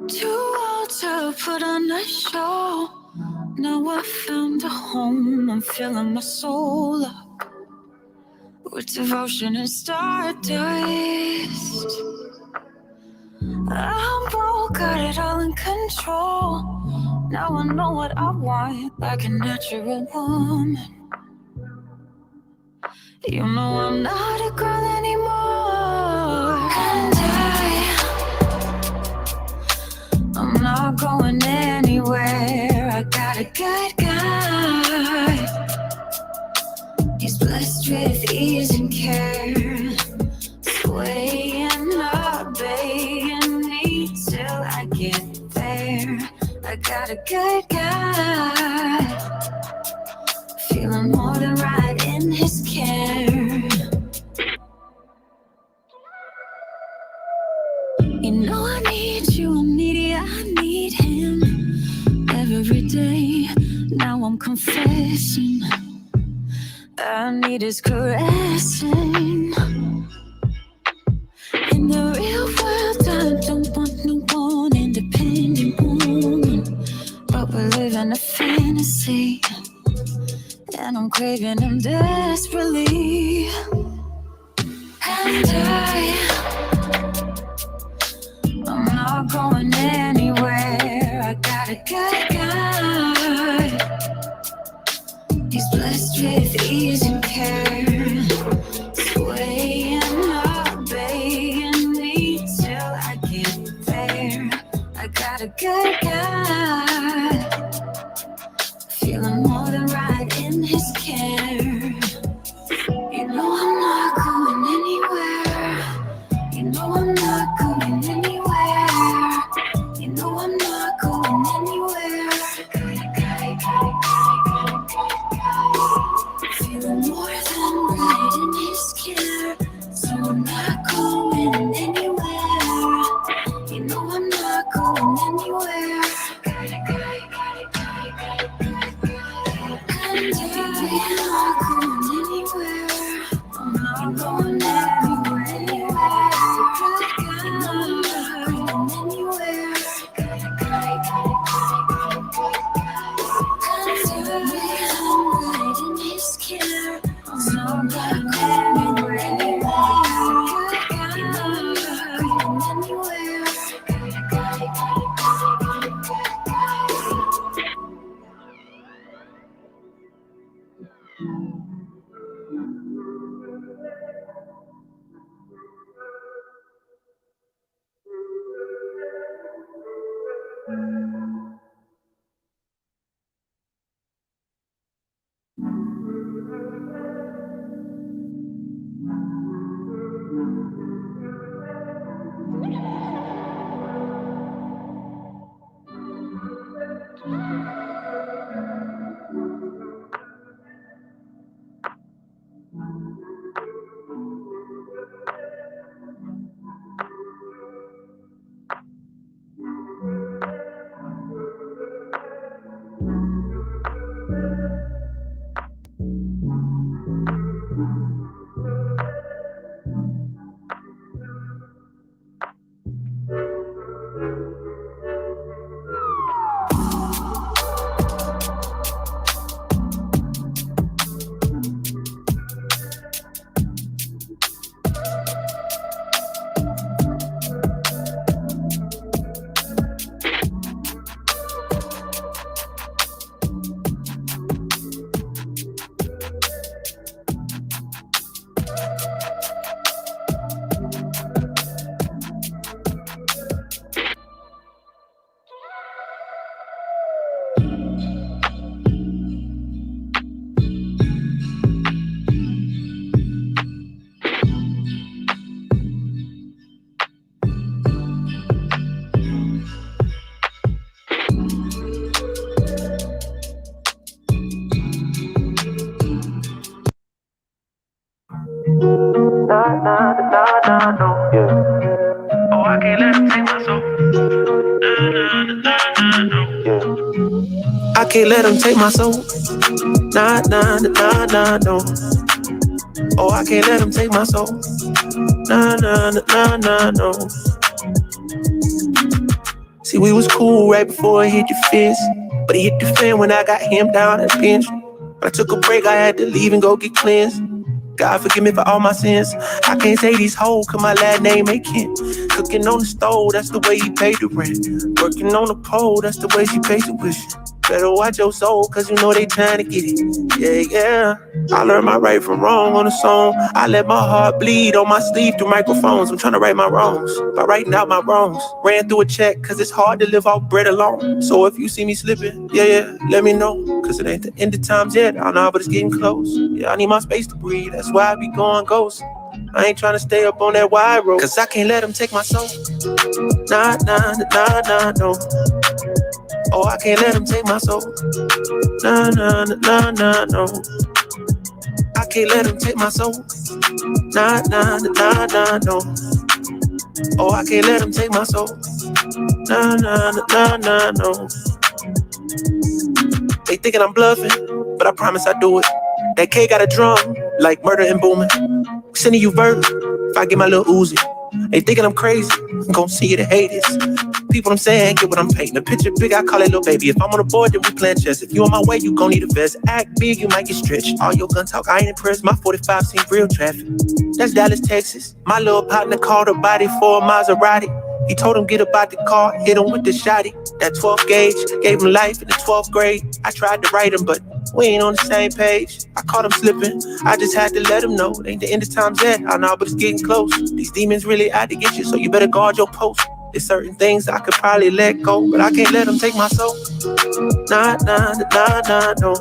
Too old to put on a show. Now I found a home. I'm filling my soul up with devotion and stardust. I'm broke, got it all in control. Now I know what I want, like a natural woman. You know I'm not a girl anymore. And I'm not going anywhere. I got a good guy. He's blessed with ease and care, swaying, obeying me till I get there. I got a good guy, feeling more than right in his care. You know I need you, I need him every day. Now I'm confessing, I need his caressing. In the real world, I don't want no one independent woman, but we're living a fantasy, and I'm craving him desperately. And I'm not going anywhere. I got a good guy. He's blessed with ease and care, swaying, obeying me till I get there. I got a good guy, feeling more than right in his care. You know I'm not going anywhere. You know I'm not going anywhere. You know I'm not going anywhere. Feeling more than right in his care, so I'm not going anywhere. You know I'm not going anywhere. And I'm not going anywhere. I'm not going anywhere. I'm not going anywhere. can't let them take my soul. Nah, nah, nah, nah, no. Oh, I can't let them take my soul. Nah, nah, nah, nah, no. See, we was cool right before it hit the fence, but it hit the fan when I got him down at the bench. When I took a break, I had to leave and go get cleansed. God forgive me for all my sins. I can't say these hoes, cause my last name ain't Kent. Cooking on the stove, that's the way he paid the rent. Working on the pole, that's the way she pays tuition. Better watch your soul, cause you know they trying to get it. Yeah, yeah. I learned my right from wrong on a song. I let my heart bleed on my sleeve through microphones. I'm trying to right my wrongs by writing out my wrongs. Ran through a check, cause it's hard to live off bread alone. So if you see me slipping, yeah, let me know. Cause it ain't the end of times yet, I know, but it's getting close. Yeah, I need my space to breathe, that's why I be going ghost. I ain't trying to stay up on that wide road, cause I can't let them take my soul. Nah, nah, nah, nah, no. Oh, I can't let them take my soul. Nah, nah, nah, nah, no. I can't let them take my soul. Nah, nah, nah, nah, no. Oh, I can't let them take my soul. Nah, nah, nah, nah, no. They thinking I'm bluffing, but I promise I do it. That K got a drum, like murder and booming. Sending you verse, if I get my little Uzi. They thinking I'm crazy, I'm gon' see you to hate this. People I'm saying, get what I'm painting. A picture big, I call it little baby. If I'm on the board, then we playing chess. If you on my way, you gon' need a vest. Act big, you might get stretched. All your gun talk, I ain't impressed. My 45 seen real traffic. That's Dallas, Texas. My little partner called a body for a Maserati. He told him get about the car, hit him with the shotty. That 12th gauge gave him life in the 12th grade. I tried to write him, but we ain't on the same page. I caught him slipping, I just had to let him know. Ain't the end of times yet, I know, but it's getting close. These demons really out to get you, so you better guard your post. There's certain things I could probably let go, but I can't let them take my soul. Nah, nah, nah, nah, no.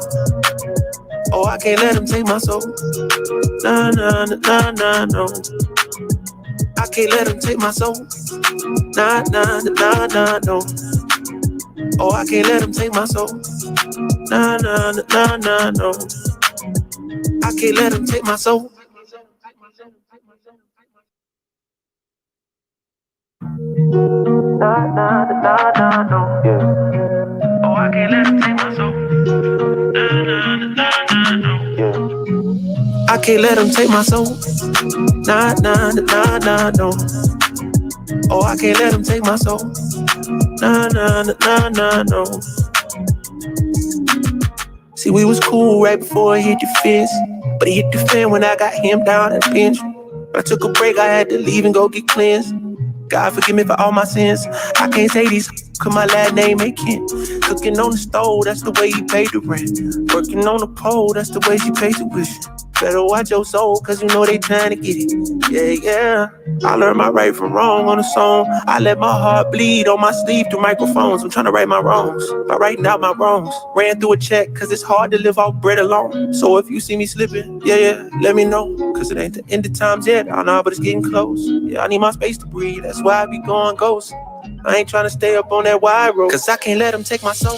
Oh, I can't let them take my soul. Nah, nah, nah, nah, no. I can't let them take my soul. Nah, nah, nah, nah, no. Oh, I can't let them take my soul. Nah, nah, nah, nah, no. I can't let them take my soul. Nah, nah, nah, nah, no. Yeah. Oh, I can't let them take my soul. Nah, nah, nah, nah, no. Yeah. I can't let them take my soul. Nah, nah, nah, nah, no. Oh, I can't let them take my soul. Nah, nah, nah, nah, no. See, we was cool right before it hit the fence, but it hit the fan when I got him down at the bench. When I took a break, I had to leave and go get cleansed. God forgive me for all my sins. I can't say these cause my last name ain't Kent. Cooking on the stove, that's the way he paid the rent. Working on the pole, that's the way she pays tuition. Better watch your soul, cause you know they trying to get it. Yeah, yeah. I learned my right from wrong on a song. I let my heart bleed on my sleeve through microphones. I'm trying to right my wrongs by writing out my wrongs. Ran through a check, cause it's hard to live off bread alone. So if you see me slipping, yeah, let me know. Cause it ain't the end of times yet, I know, but it's getting close. Yeah, I need my space to breathe, that's why I be going ghost. I ain't trying to stay up on that wide road, cause I can't let them take my soul.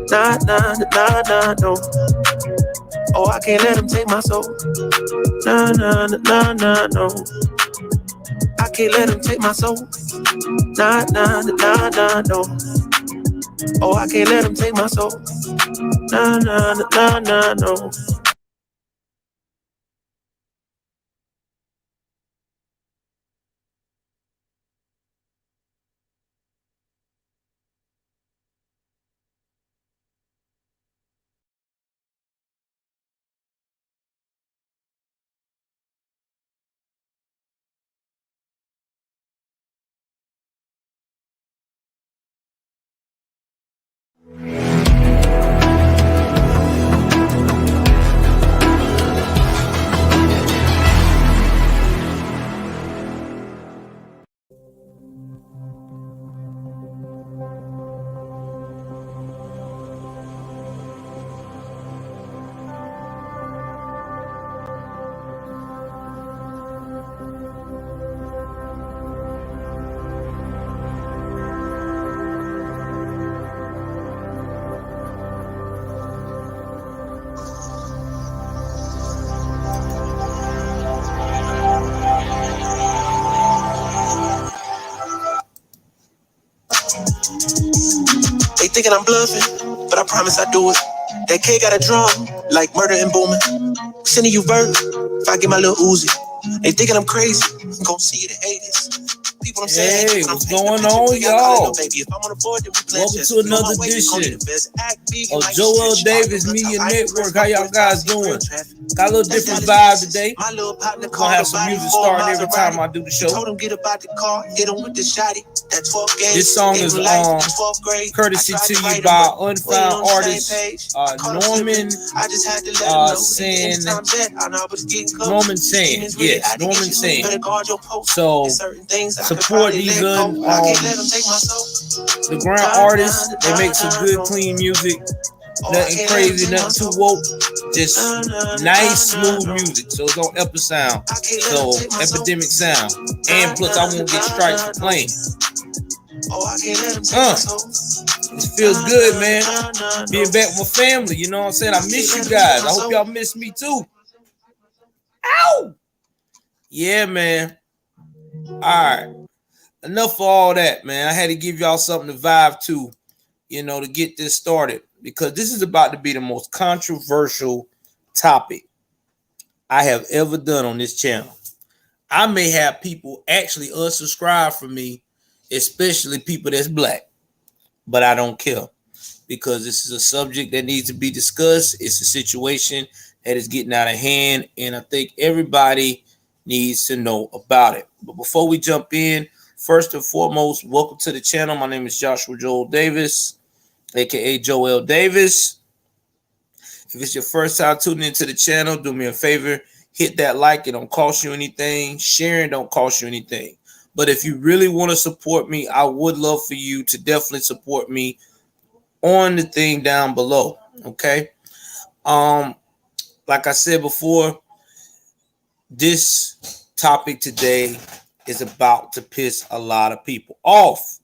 Nah, nah, nah, nah, no. Oh, I can't let them take my soul. Nah, nah, nah, nah, no. I can't let them take my soul. Nah, nah, nah, nah, no. Oh, I can't let them take my soul. Nah, nah, nah, nah, no. They thinking I'm bluffing, but I promise I do it. That K got a drum, like murder and booming. Sending you vert, if I get my little Uzi. They thinking I'm crazy, I'm gon' see you, the haters. People I'm saying, hey, what's going on, y'all? Welcome to another edition of Joel Davis Media Network. How y'all guys doing? Got a little different vibe today. We're gonna have some music starting every time I do the show. This song is courtesy to you by unfound artist Norman Sand. Yes, Norman Sand. So support these the ground artists. They make some good, clean music. Nothing crazy, nothing too woke. Just nice, smooth music. So it's on Epic Sound. So Epidemic Sound. And plus, I won't get strikes for playing. It feels good, man. Being back with my family. You know what I'm saying? I miss you guys. I hope y'all miss me too. Ow! Yeah, man. All right. Enough for all that, man. I had to give y'all something to vibe to, you know, to get this started, because this is about to be the most controversial topic I have ever done on this channel. I may have people actually unsubscribe from me, especially people that's black, but I don't care, because this is a subject that needs to be discussed. It's a situation that is getting out of hand, and I think everybody needs to know about it. But before we jump in, first and foremost, welcome to the channel. My name is Joshua Joel Davis, aka Joel Davis. If it's your first time tuning into the channel, do me a favor, hit that like. It don't cost you anything. Sharing don't cost you anything. But if you really want to support me, I would love for you to definitely support me on the thing down below. Okay. Like I said before, this topic today is about to piss a lot of people off.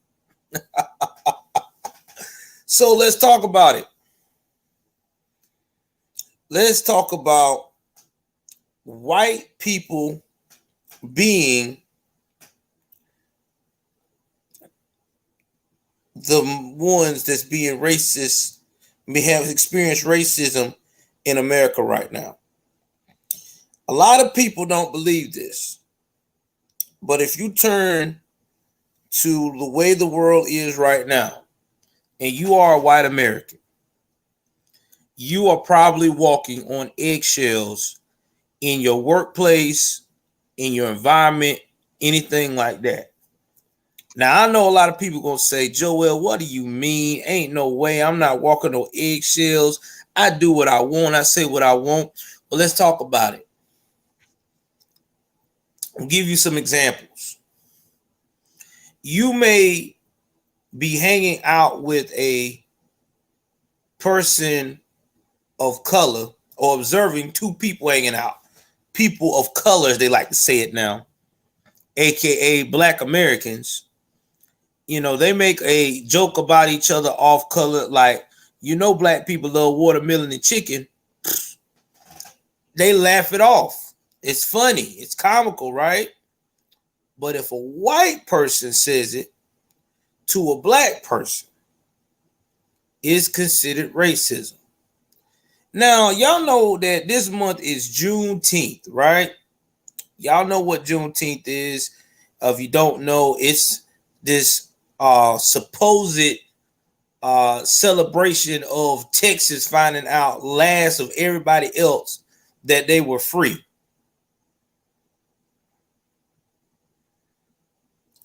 So let's talk about it. Let's talk about white people being the ones that's being racist, may have experienced racism in America right now. A lot of people don't believe this, but if you turn to the way the world is right now, and you are a white American, you are probably walking on eggshells in your workplace, in your environment, anything like that. Now, I know a lot of people going to say, Joel, what do you mean? Ain't no way. I'm not walking on eggshells. I do what I want. I say what I want. But let's talk about it. I'll give you some examples. You may be hanging out with a person of color, or observing two people hanging out. People of color, as they like to say it now, aka Black Americans. You know, they make a joke about each other off color, like, you know, black people love watermelon and chicken. They laugh it off. It's funny. It's comical, right? But if a white person says it to a black person, it's considered racism. Now, y'all know that this month is Juneteenth, right? Y'all know what Juneteenth is. If you don't know, it's this supposed celebration of Texas finding out last of everybody else that they were free.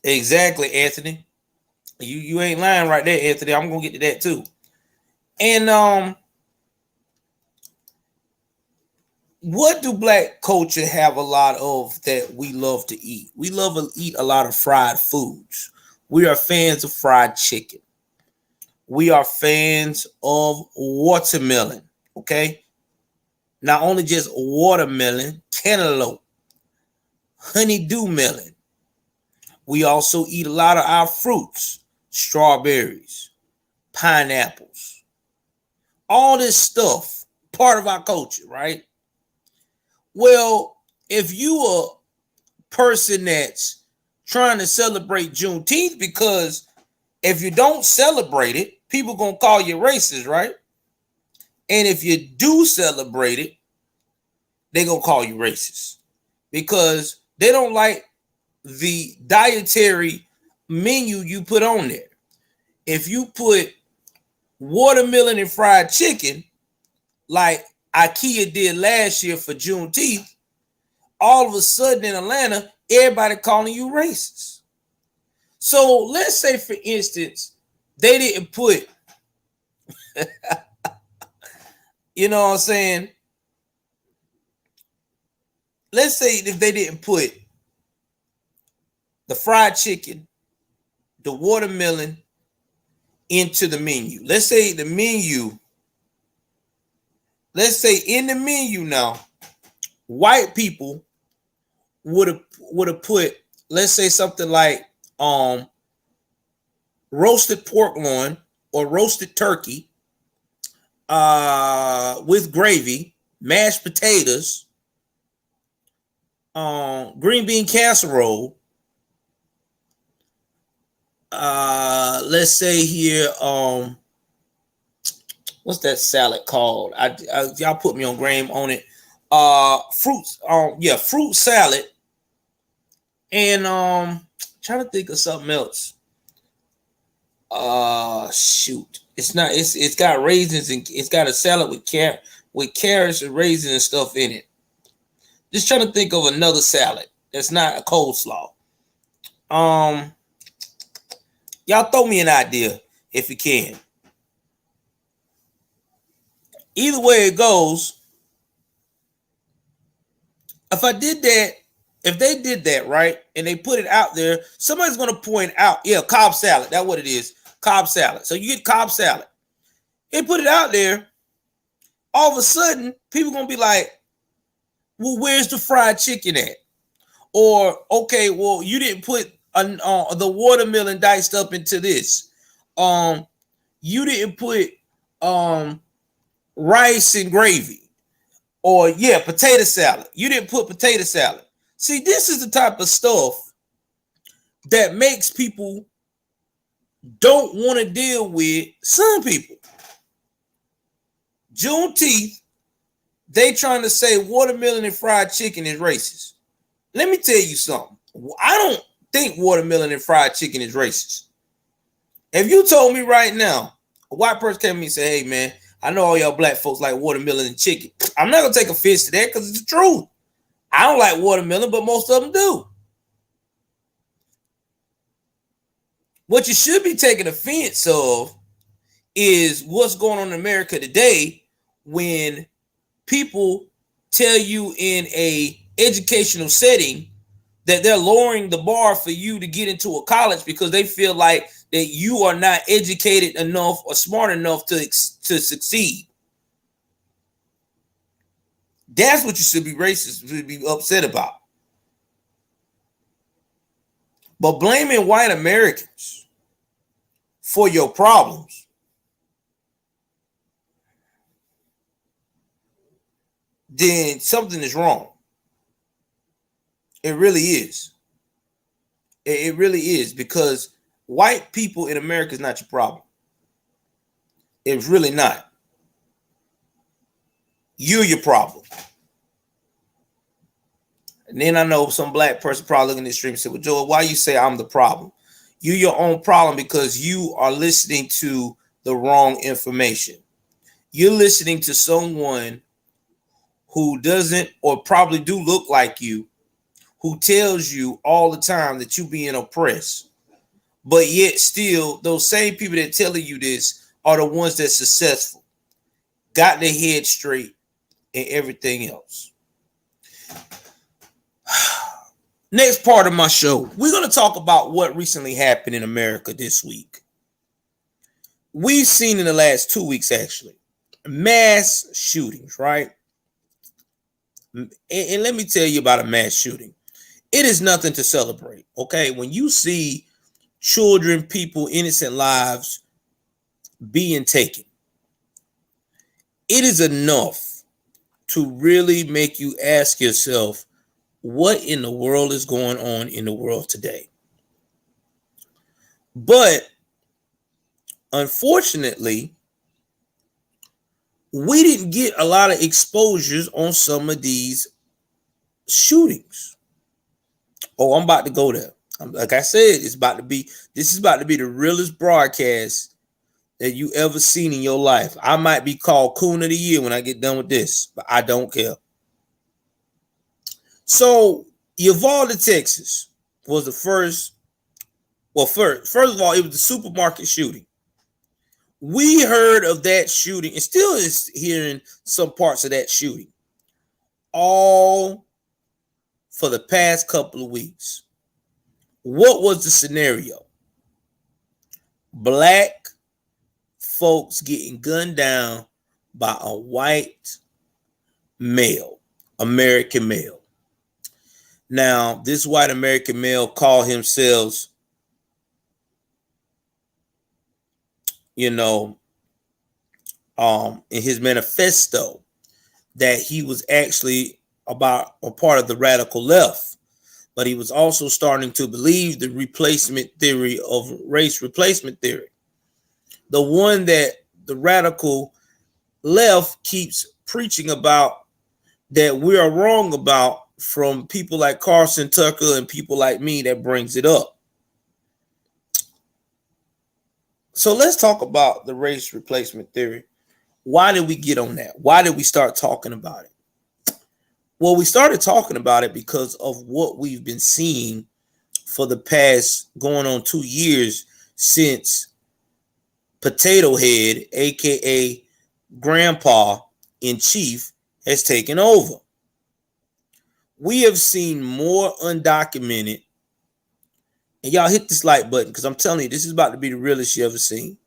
Exactly, Anthony. You ain't lying right there, Anthony. I'm gonna get to that too. And what do black culture have a lot of that we love to eat? We love to eat a lot of fried foods. We are fans of fried chicken. We are fans of watermelon, okay? Not only just watermelon, cantaloupe, honeydew melon. We also eat a lot of our fruits, strawberries, pineapples. All this stuff, part of our culture, right? Well, if you a person that's trying to celebrate Juneteenth, because if you don't celebrate it, people gonna call you racist, right? And if you do celebrate it, they gonna call you racist because they don't like the dietary menu you put on there. If you put watermelon and fried chicken, like IKEA did last year for Juneteenth, all of a sudden in Atlanta, everybody calling you racist. So let's say, for instance, they didn't put, you know what I'm saying? Let's say if they didn't put the fried chicken, the watermelon into the menu. Let's say in the menu now, white people would have put, let's say, something like roasted pork loin or roasted turkey with gravy, mashed potatoes, green bean casserole. Let's say here, what's that salad called? Y'all put me on game on it. Fruits, fruit salad, and trying to think of something else. Shoot, it's got raisins and it's got a salad with carrots and raisins and stuff in it. Just trying to think of another salad that's not a coleslaw. Y'all throw me an idea if you can. Either way it goes, if they did that, right, and they put it out there, somebody's going to point out, Cobb salad. That's what it is, Cobb salad. So you get Cobb salad. They put it out there. All of a sudden, people going to be like, well, where's the fried chicken at? Or, okay, well, you didn't put the watermelon diced up into this. You didn't put rice and gravy. Or potato salad. You didn't put potato salad. See, this is the type of stuff that makes people don't want to deal with some people. Juneteenth, they trying to say watermelon and fried chicken is racist. Let me tell you something. I don't think watermelon and fried chicken is racist. If you told me right now, a white person came to me and said, hey, man, I know all y'all black folks like watermelon and chicken. I'm not going to take offense to that because it's the truth. I don't like watermelon, but most of them do. What you should be taking offense of is what's going on in America today when people tell you in a educational setting that they're lowering the bar for you to get into a college because they feel like that you are not educated enough or smart enough to succeed. That's what you should be racist, should be upset about. But blaming white Americans for your problems, then something is wrong. It really is. It really is, because white people in America is not your problem. It's really not. You're your problem. And then I know some black person probably looking at this stream and say, well, Joel, why you say I'm the problem? You're your own problem because you are listening to the wrong information. You're listening to someone who doesn't or probably do look like you, who tells you all the time that you're being oppressed. But yet still, those same people that telling you this are the ones that's successful, got their head straight, and everything else. Next part of my show, we're going to talk about what recently happened in America this week. We've seen in the last 2 weeks, actually, mass shootings, right? And let me tell you about a mass shooting. It is nothing to celebrate, okay? When you see children, people, innocent lives being taken, it is enough to really make you ask yourself, what in the world is going on in the world today? But Unfortunately, we didn't get a lot of exposures on some of these shootings. Oh, I'm about to go there. Like I said, this is about to be the realest broadcast that you ever seen in your life. I might be called Coon of the Year when I get done with this, but I don't care. So Uvalde, Texas was the first. Well, first of all, it was the supermarket shooting. We heard of that shooting and still is hearing some parts of that shooting all for the past couple of weeks. What was the scenario? Black folks getting gunned down by a white male, American male. Now, this white American male called himself, in his manifesto, that he was actually about a part of the radical left, but he was also starting to believe the replacement theory of race replacement theory, the one that the radical left keeps preaching about, that we are wrong about, from people like Carson Tucker and people like me that brings it up. So let's talk about the race replacement theory. Why did we get on that? Why did we start talking about it? Well, we started talking about it because of what we've been seeing for the past going on 2 years since Potato Head, aka Grandpa in Chief, has taken over. We have seen more undocumented, and y'all hit this like button because I'm telling you, this is about to be the realest you ever seen.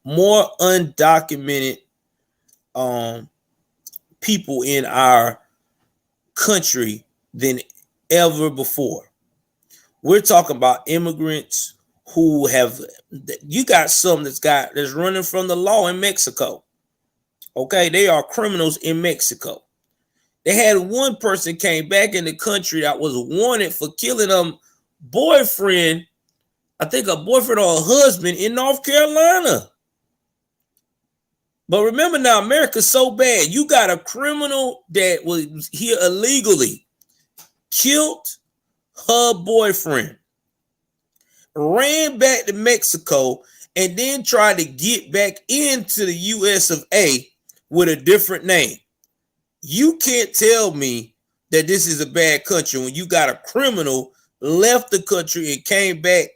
More undocumented people in our country than ever before. We're talking about immigrants who have, you got some that's running from the law in Mexico. Okay, they are criminals in Mexico. They had one person came back in the country that was wanted for killing a boyfriend, I think a boyfriend or a husband in North Carolina. But remember now, America's so bad. You got a criminal that was here illegally, killed her boyfriend, ran back to Mexico, and then tried to get back into the US of A with a different name. You can't tell me that this is a bad country when you got a criminal left the country and came back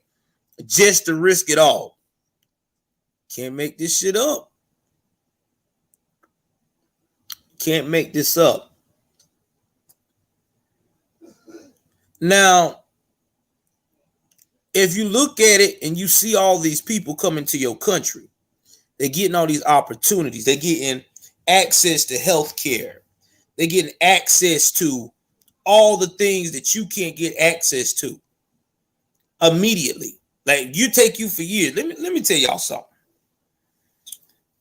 just to risk it all. Can't make this shit up. Can't make this up. Now, if you look at it and you see all these people coming to your country, they're getting all these opportunities. They're getting access to health care. They're getting access to all the things that you can't get access to immediately. Like, you take you for years. Let me tell y'all something.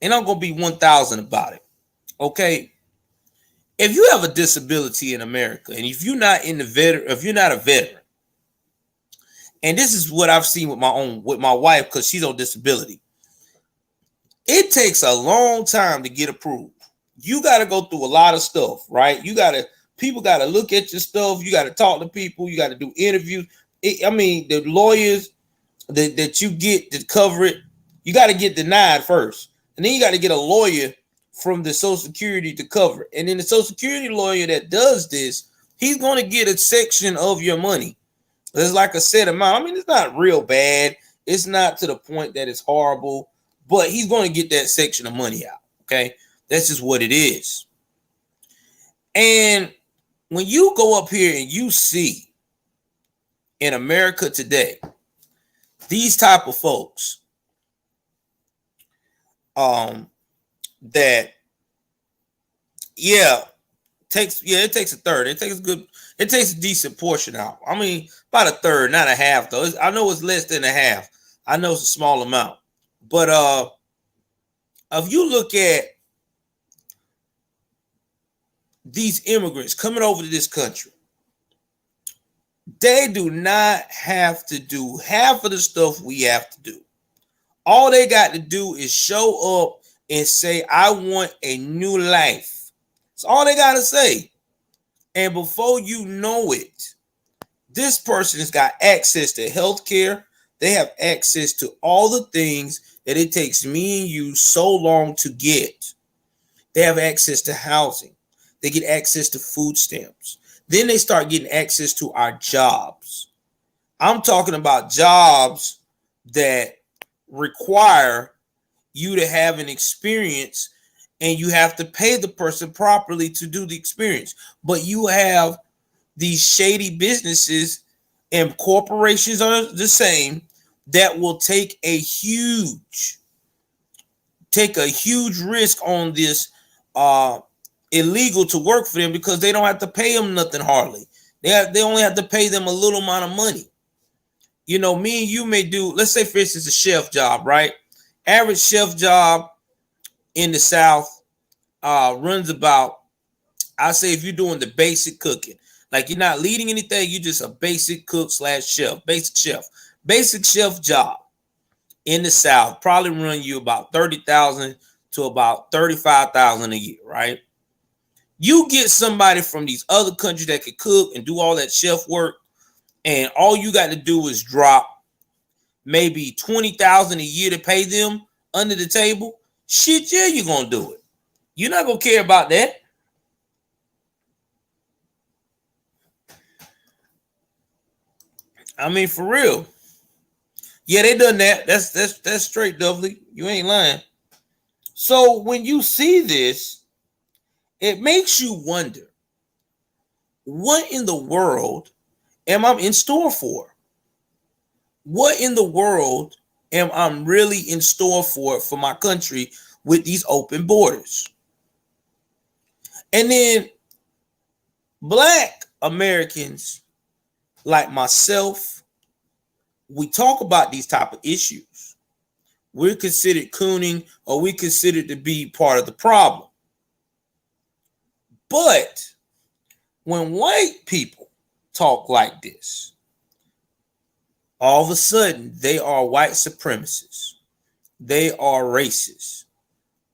And I'm gonna be 1,000 about it. Okay. If you have a disability in America, and if you're not a veteran, and this is what I've seen with my wife, because she's on disability, it takes a long time to get approved. You got to go through a lot of stuff, right? People got to look at your stuff. You got to talk to people. You got to do interviews. The lawyers that you get to cover it, you got to get denied first. And then you got to get a lawyer from the Social Security to cover it. And then the Social Security lawyer that does this, he's going to get a section of your money. There's like a set amount. It's not real bad. It's not to the point that it's horrible, but he's going to get that section of money out. Okay. That's just what it is. And when you go up here and you see in America today, these type of folks, that it takes a third. It takes a decent portion out. About a third, not a half though. I know it's less than a half. I know it's a small amount. But if you look at these immigrants coming over to this country, they do not have to do half of the stuff we have to do. All they got to do is show up and say, I want a new life. That's all they got to say. And before you know it, this person has got access to health care. They have access to all the things that it takes me and you so long to get. They have access to housing. They get access to food stamps. Then they start getting access to our jobs. I'm talking about jobs that require you to have an experience, and you have to pay the person properly to do the experience. But you have these shady businesses, and corporations are the same, that will take a huge risk on this illegal to work for them, because they don't have to pay them nothing hardly. They only have to pay them a little amount of money. You know, me and you may do, let's say for instance, a chef job, right? Average chef job in the South runs about, I say, if you're doing the basic cooking, like you're not leading anything, you just a basic cook slash chef, basic chef job in the South probably run you about 30,000 to about 35,000 a year, right? You get somebody from these other countries that can cook and do all that chef work, and all you got to do is drop maybe 20,000 a year to pay them under the table. Shit, yeah, you're gonna do it. You're not gonna care about that. I mean, for real. Yeah, they done that. That's straight, Dudley. You ain't lying. So when you see this, it makes you wonder, what in the world am I in store for? What in the world am I really in store for my country with these open borders? And then Black Americans like myself, we talk about these type of issues. We're considered cooning, or we considered to be part of the problem. But when white people talk like this, all of a sudden they are white supremacists. They are racist.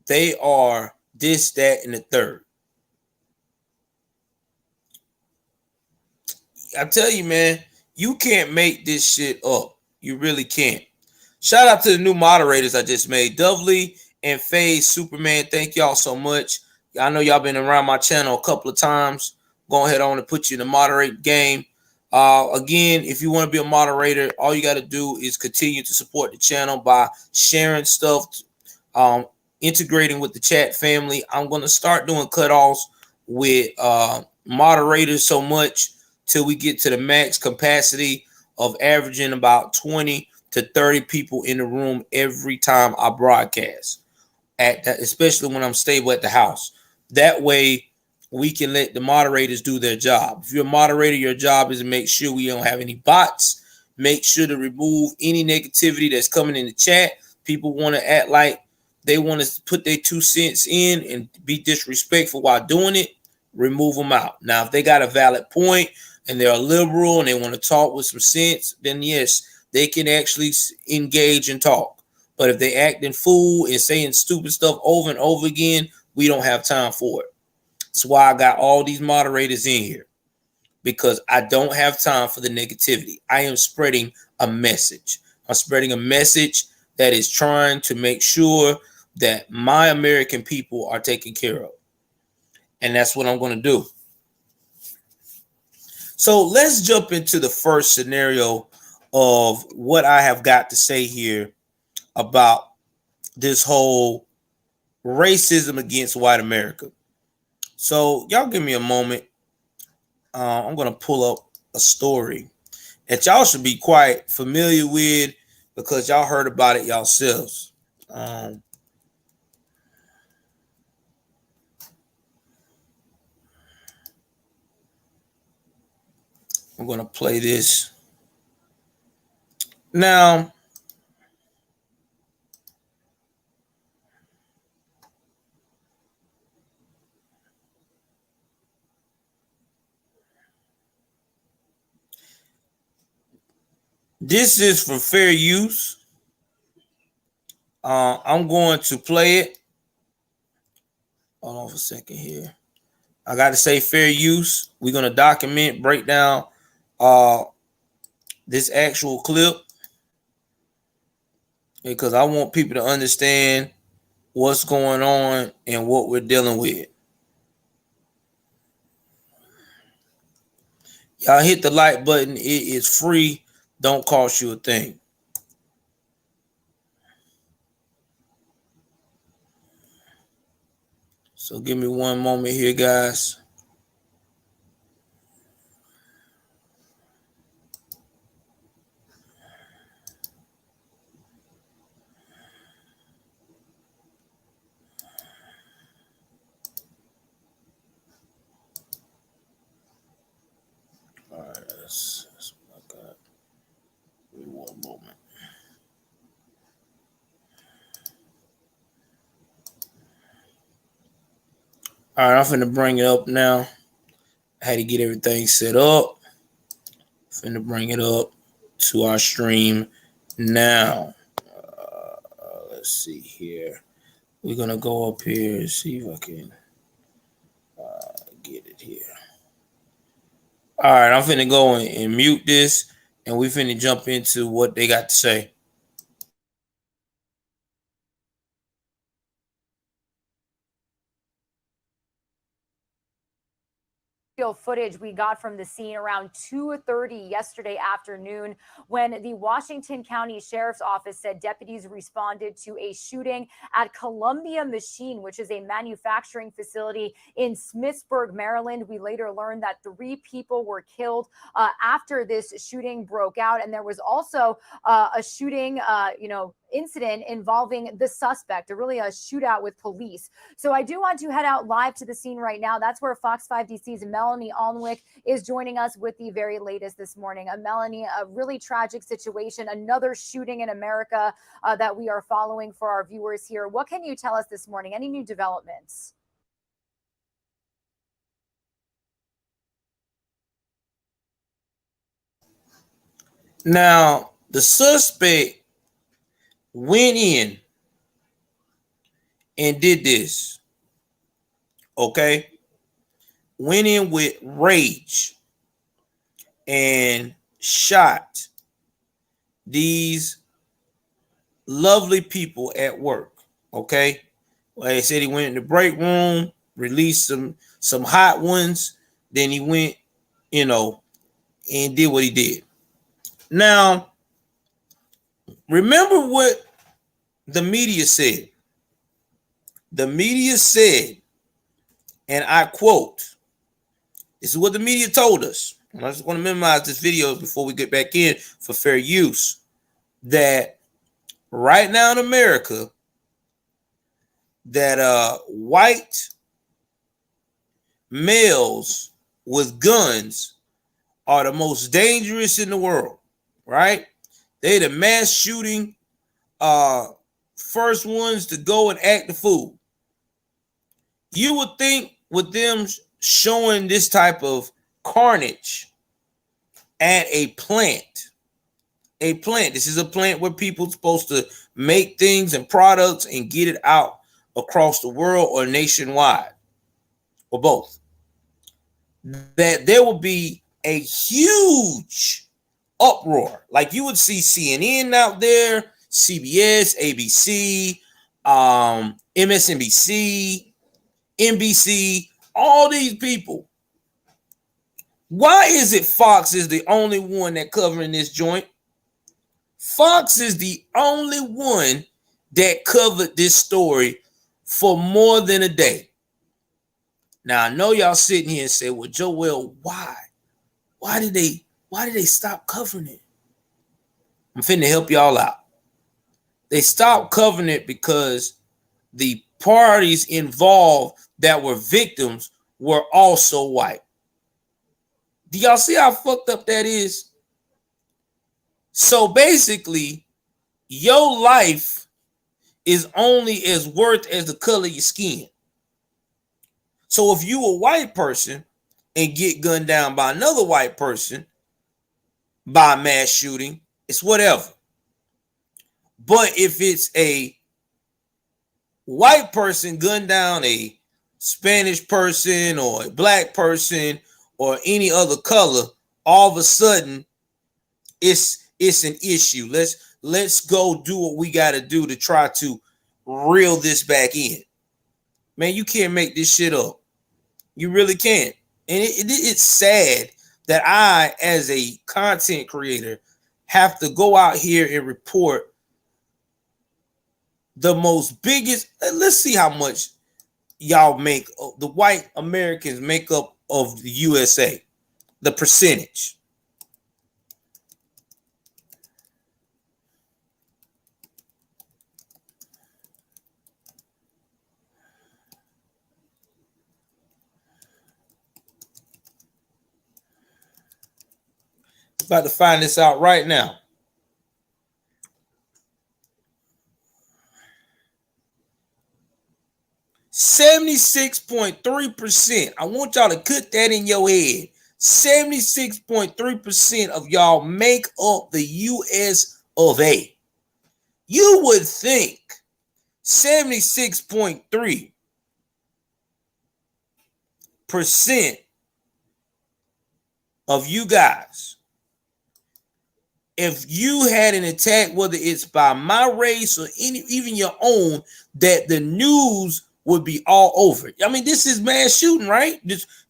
They are this, that, and the third. I tell you, man, you can't make this shit up. You really can't. Shout out to the new moderators I just made, Dovely and Faye Superman. Thank y'all so much. I know y'all been around my channel a couple of times. Go ahead on and put you in the moderate game. Again, if you want to be a moderator, all you got to do is continue to support the channel by sharing stuff, integrating with the chat family. I'm going to start doing cutoffs with moderators so much till we get to the max capacity of averaging about 20 to 30 people in the room every time I broadcast, especially when I'm stable at the house. That way we can let the moderators do their job. If you're a moderator, your job is to make sure we don't have any bots, make sure to remove any negativity that's coming in the chat. People want to act like they want to put their 2 cents in and be disrespectful while doing it. Remove them out. Now, if they got a valid point and they're a liberal and they want to talk with some sense, then yes, they can actually engage and talk. But if they acting fool and saying stupid stuff over and over again, we don't have time for it. That's why I got all these moderators in here, because I don't have time for the negativity. I am spreading a message. I'm spreading a message that is trying to make sure that my American people are taken care of. And that's what I'm going to do. So let's jump into the first scenario of what I have got to say here about this whole racism against white America. So y'all give me a moment. I'm going to pull up a story that y'all should be quite familiar with, because y'all heard about it yourselves. I'm going to play this. Now, this is for fair use. I'm going to play it. Hold on for a second here. I got to say fair use. We're going to document, break down this actual clip because I want people to understand what's going on and what we're dealing with. Y'all hit the like button. It is free. Don't cost you a thing. So give me one moment here, guys. All right, that's what I got. Give me one moment. All right, I'm finna bring it up now. I had to get everything set up. Finna bring it up to our stream now. Let's see here. We're gonna go up here and see if I can get it here. All right, I'm finna go and mute this, and we finna jump into what they got to say. Footage we got from the scene around 2:30 yesterday afternoon when the Washington County Sheriff's Office said deputies responded to a shooting at Columbia Machine, which is a manufacturing facility in Smithsburg, Maryland. We later learned that 3 people were killed after this shooting broke out, and there was also a shooting, incident involving the suspect, really a shootout with police. So I do want to head out live to the scene right now. That's where Fox 5 DC's Melanie Alnwick is joining us with the very latest this morning. Melanie, a really tragic situation, another shooting in America that we are following for our viewers here. What can you tell us this morning? Any new developments? Now, the suspect went in and did this. Okay? Went in with rage and shot these lovely people at work. Okay? Like I said, he went in the break room, released some hot ones, then he went, and did what he did. Now, remember what the media said. The media said, and I quote, this is what the media told us. And I just want to minimize this video before we get back in for fair use. That right now in America, that white males with guns are the most dangerous in the world, right? They the mass shooting first ones to go and act the fool. You would think with them showing this type of carnage at a plant, this is a plant where people are supposed to make things and products and get it out across the world or nationwide, or both, that there will be a huge uproar. Like you would see CNN out there, CBS, ABC, MSNBC, NBC, all these people. Why is it Fox is the only one that covering this joint? Fox is the only one that covered this story for more than a day. Now I know y'all sitting here and say, well, Joel, why? Why did they stop covering it? I'm finna help y'all out. They stopped covering it because the parties involved that were victims were also white. Do y'all see how fucked up that is? So basically, your life is only as worth as the color of your skin. So if you a white person and get gunned down by another white person by mass shooting, it's whatever. But if it's a white person gun down a Spanish person or a black person or any other color, all of a sudden it's an issue. Let's go do what we got to do to try to reel this back in. Man, you can't make this shit up. You really can't. And it's sad that I, as a content creator, have to go out here and report the most biggest. Let's see how much y'all make, the white Americans make up of the USA, the percentage. About to find this out right now. %76.3%. I want y'all to put that in your head. 76.3% of y'all make up the US of A. You would think 76.3% of you guys, if you had an attack, whether it's by my race or even your own, that the news would be all over it. I mean, this is mass shooting, right?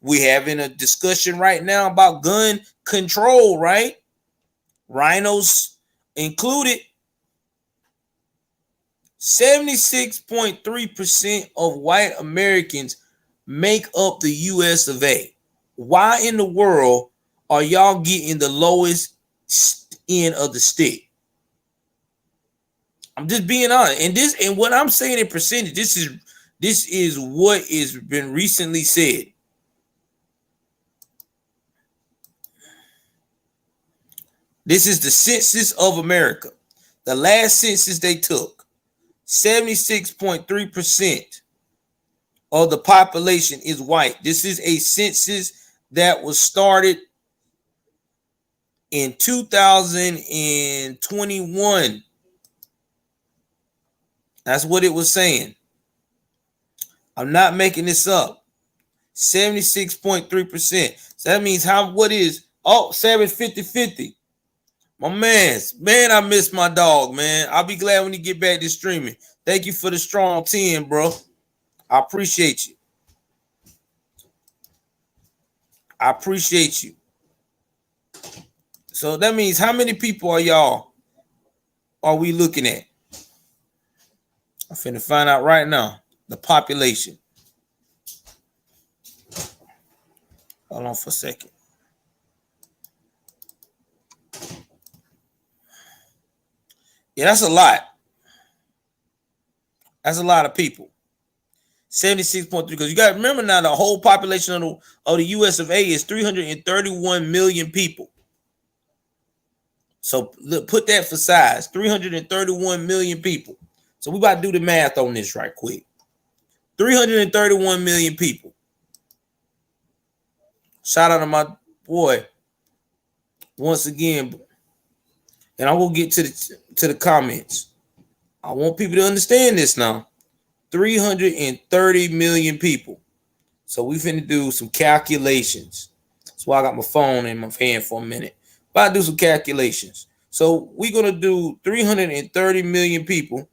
We're having a discussion right now about gun control, right? Rhinos included. 76.3% of white Americans make up the US of A. Why in the world are y'all getting the lowest end of the stick? I'm just being honest. And what I'm saying in percentage, this is what is been recently said. This is the census of America. The last census they took, 76.3% of the population is white. This is a census that was started in 2021. That's what it was saying. I'm not making this up. 76.3%. So that means what is 750-50. My man, I miss my dog, man. I'll be glad when you get back to streaming. Thank you for the strong 10, bro. I appreciate you. I appreciate you. So that means how many people are we looking at? I'm finna find out right now. The population. Hold on for a second. Yeah, that's a lot. That's a lot of people. 76.3. Because you got to remember now, the whole population of the US of A is 331 million people. So put that for size. 331 million people. So we about to do the math on this right quick. 331 million people. Shout out to my boy once again. And I will get to the comments. I want people to understand this now. 330 million people. So we finna do some calculations. That's why I got my phone in my hand for a minute. But I do some calculations. So we're gonna do 330 million people.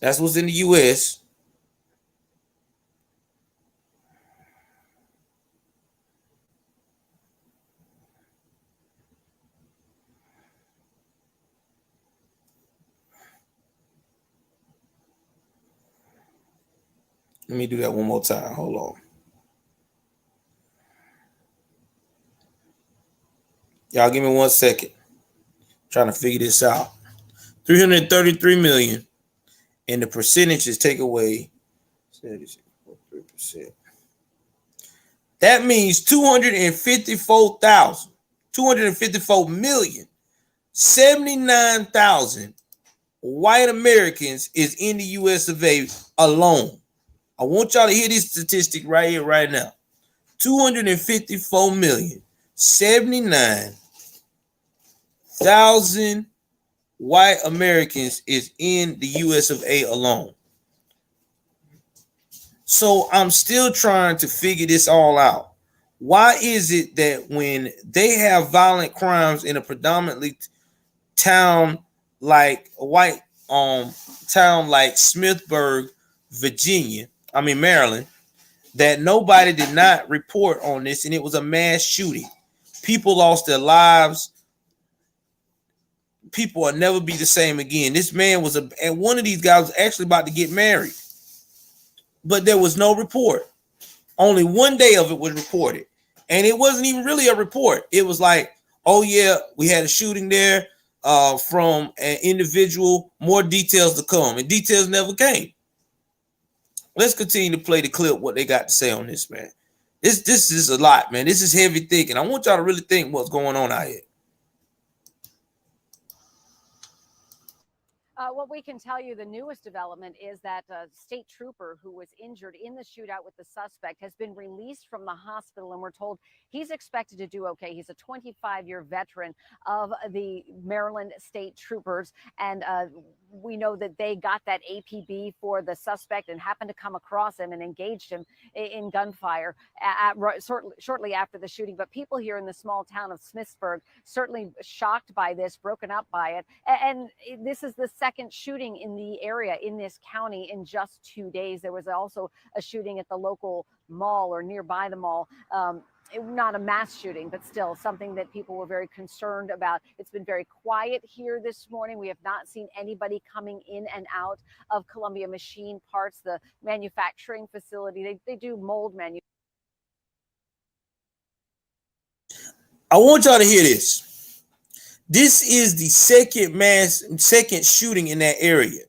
That's what's in the US. Let me do that one more time. Hold on. Y'all give me 1 second. Trying to figure this out. 333 million. And the percentages take away 76.3%. That means 254 million, 79,000 white Americans is in the US of A alone. I want y'all to hear this statistic right here, right now. 254 million, 79,000 white Americans is in the US of A alone. So I'm still trying to figure this all out. Why is it that when they have violent crimes in a predominantly town like a white town like Smithburg, Virginia, I mean Maryland, that nobody did not report on this, and it was a mass shooting. People lost their lives. People will never be the same again. This man was and one of these guys was actually about to get married, but there was no report. Only one day of it was reported, and it wasn't even really a report. It was like, oh yeah, we had a shooting there from an individual. More details to come, and details never came. Let's continue to play the clip. What they got to say on this, man. This is a lot, man. This is heavy thinking. I want y'all to really think what's going on out here. What we can tell you, the newest development is that a state trooper who was injured in the shootout with the suspect has been released from the hospital, and we're told he's expected to do okay. He's a 25-year veteran of the Maryland State Troopers, and we know that they got that APB for the suspect and happened to come across him and engaged him in gunfire shortly after the shooting. But people here in the small town of Smithsburg certainly shocked by this, broken up by it. And this is the second shooting in the area in this county in just 2 days. There was also a shooting at the local mall or nearby the mall. Not a mass shooting, but still something that people were very concerned about. It's been very quiet here this morning. We have not seen anybody coming in and out of Columbia Machine Parts, the manufacturing facility. They do mold manufacturing. I want y'all to hear this. This is the second shooting in that area.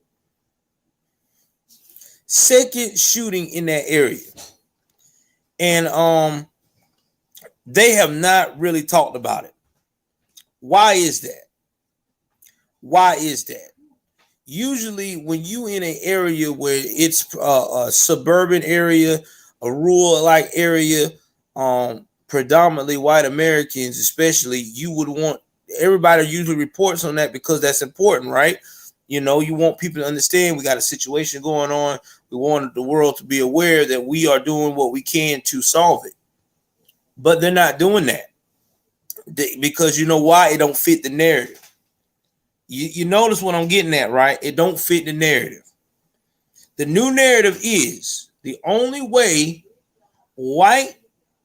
Second shooting in that area. And they have not really talked about it. Why is that? Why is that? Usually when you in an area where it's a suburban area, a rural like area, predominantly white Americans, especially, you would want everybody usually reports on that because that's important, right? You know, you want people to understand we got a situation going on. We want the world to be aware that we are doing what we can to solve it. But they're not doing that because you know why? It don't fit the narrative. You notice what I'm getting at, right? It don't fit the narrative. The new narrative is the only way white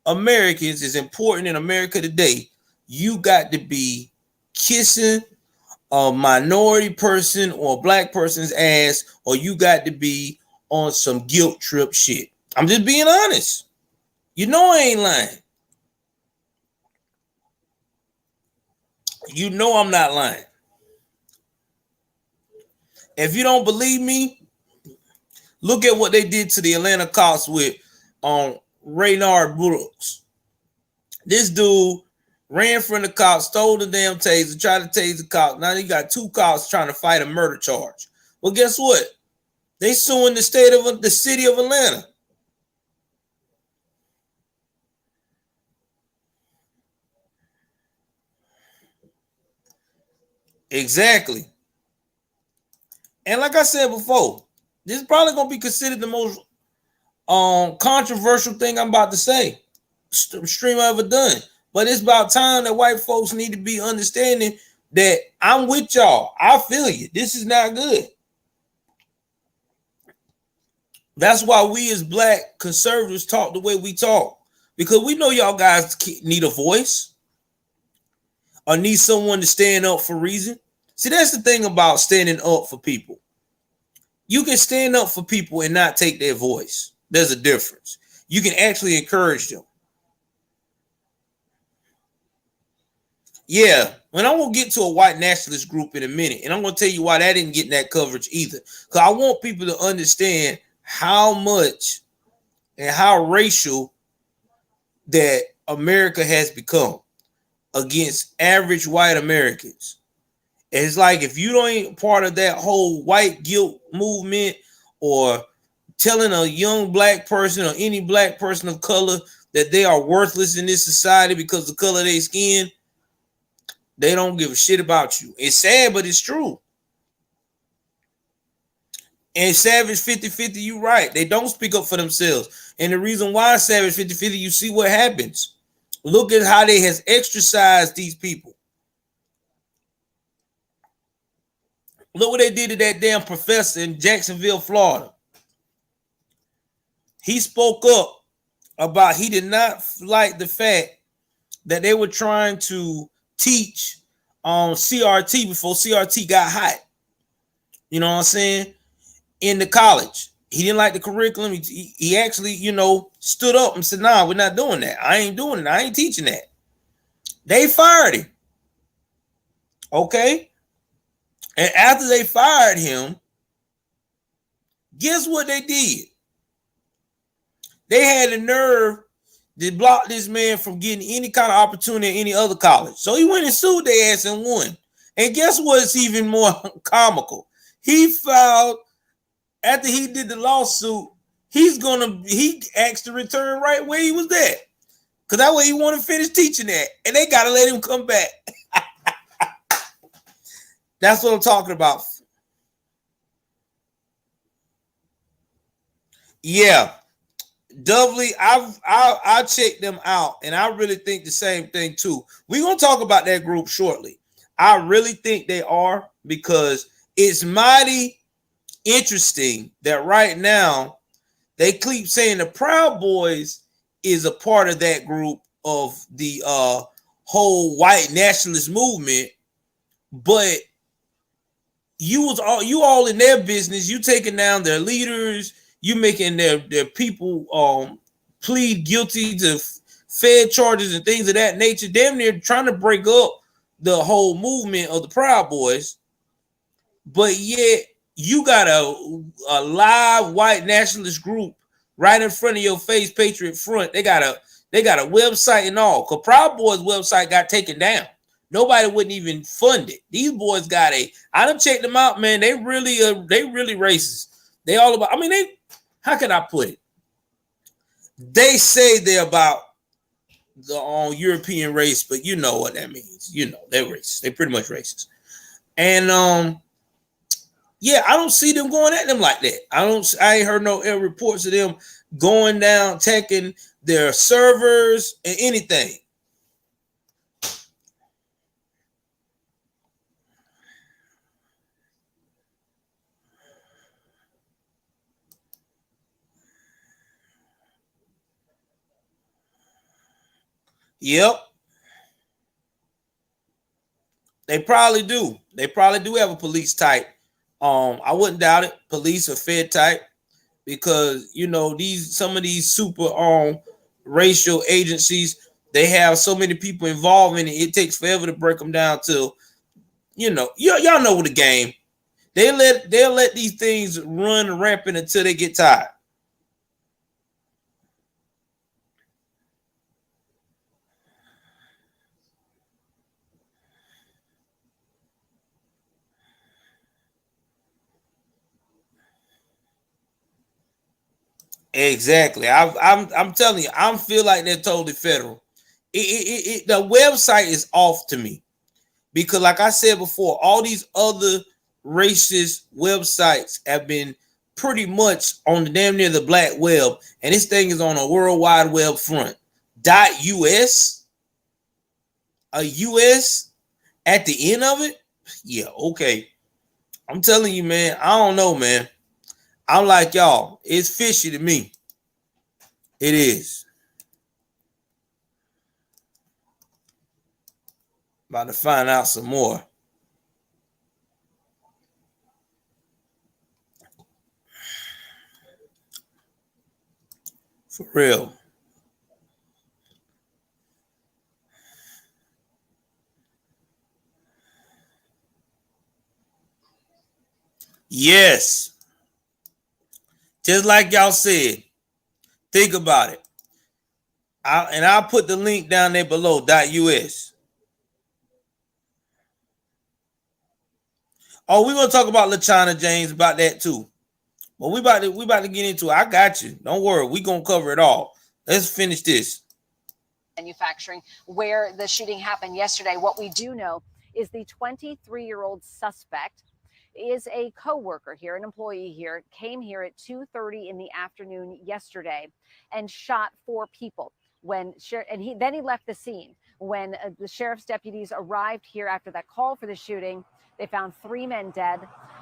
Americans is important in America today. You got to be kissing a minority person or a black person's ass, or you got to be on some guilt trip shit. I'm just being honest. You know I ain't lying. You know I'm not lying. If you don't believe me, look at what they did to the Atlanta cops with Raynard Brooks. This dude ran from the cops, stole the damn taser, tried to tase the cops. Now you got two cops trying to fight a murder charge. Well, guess what? They suing the city of Atlanta. Exactly. And like I said before, this is probably going to be considered the most controversial thing I'm about to say, stream I ever done. But it's about time that white folks need to be understanding that I'm with y'all. I feel you. This is not good. That's why we as black conservatives talk the way we talk, because we know y'all guys need a voice or need someone to stand up for reason. See, that's the thing about standing up for people. You can stand up for people and not take their voice. There's a difference. You can actually encourage them. Yeah, and I'm going to get to a white nationalist group in a minute, and I'm going to tell you why that didn't get that coverage either. Because I want people to understand how much and how racial that America has become against average white Americans. It's like if you ain't part of that whole white guilt movement or telling a young black person or any black person of color that they are worthless in this society because of the color of their skin, they don't give a shit about you. It's sad, but it's true. And Savage 50-50, you right. They don't speak up for themselves. And the reason why Savage 50-50, you see what happens. Look at how they has exercised these people. Look what they did to that damn professor in Jacksonville, Florida. He spoke up about he did not like the fact that they were trying to teach on CRT before CRT got hot. You know what I'm saying? In the college. He didn't like the curriculum. He actually, stood up and said, nah, we're not doing that. I ain't doing it. I ain't teaching that. They fired him. Okay? And after they fired him, guess what they did? They had the nerve to block this man from getting any kind of opportunity at any other college. So he went and sued their ass and won. And guess what's even more comical? He filed, after he did the lawsuit, he asked to return right where he was at. Because that way he want to finish teaching that. And they got to let him come back. That's what I'm talking about. Yeah. Doubly, I checked them out, and I really think the same thing too. We're gonna talk about that group shortly. I really think they are, because it's mighty interesting that right now they keep saying the Proud Boys is a part of that group of the whole white nationalist movement, but you all in their business. You taking down their leaders. You making their people plead guilty to Fed charges and things of that nature. Damn near trying to break up the whole movement of the Proud Boys. But yet you got a live white nationalist group right in front of your face, Patriot Front. They got a website and all. Cause Proud Boys website got taken down. Nobody wouldn't even fund it. These boys got I done checked them out, man. They really racist. They all about, how can I put it? They say they're about the European race, but you know what that means. They're racist. They're pretty much racist. And yeah, I don't see them going at them like that. I ain't heard no reports of them going down, attacking their servers and anything. Yep. They probably do. They probably do have a police type. I wouldn't doubt it. Police or Fed type, because some of these super racial agencies, they have so many people involved in it. It takes forever to break them down to, y'all know the game. They'll let these things run rampant until they get tired. Exactly. I'm telling you, I feel like they're totally federal. The website is off to me, because like I said before, all these other racist websites have been pretty much on the damn near the black web, and this thing is on a World Wide Web front. .us, a US at the end of it. Yeah, okay. I'm telling you, man. I don't know, man. I'm like y'all. It's fishy to me. It is. About to find out some more. For real. Yes. Just like y'all said. Think about it. I'll put the link down there below, .us. Oh, we're gonna talk about LaChana James, about that too. But we about to get into it. I got you. Don't worry. We're gonna cover it all. Let's finish this. Manufacturing, where the shooting happened yesterday. What we do know is the 23-year-old suspect is a co-worker here, an employee here, came here at 2:30 in the afternoon yesterday and shot 4 people. And he left the scene. When the sheriff's deputies arrived here after that call for the shooting, they found 3 men dead,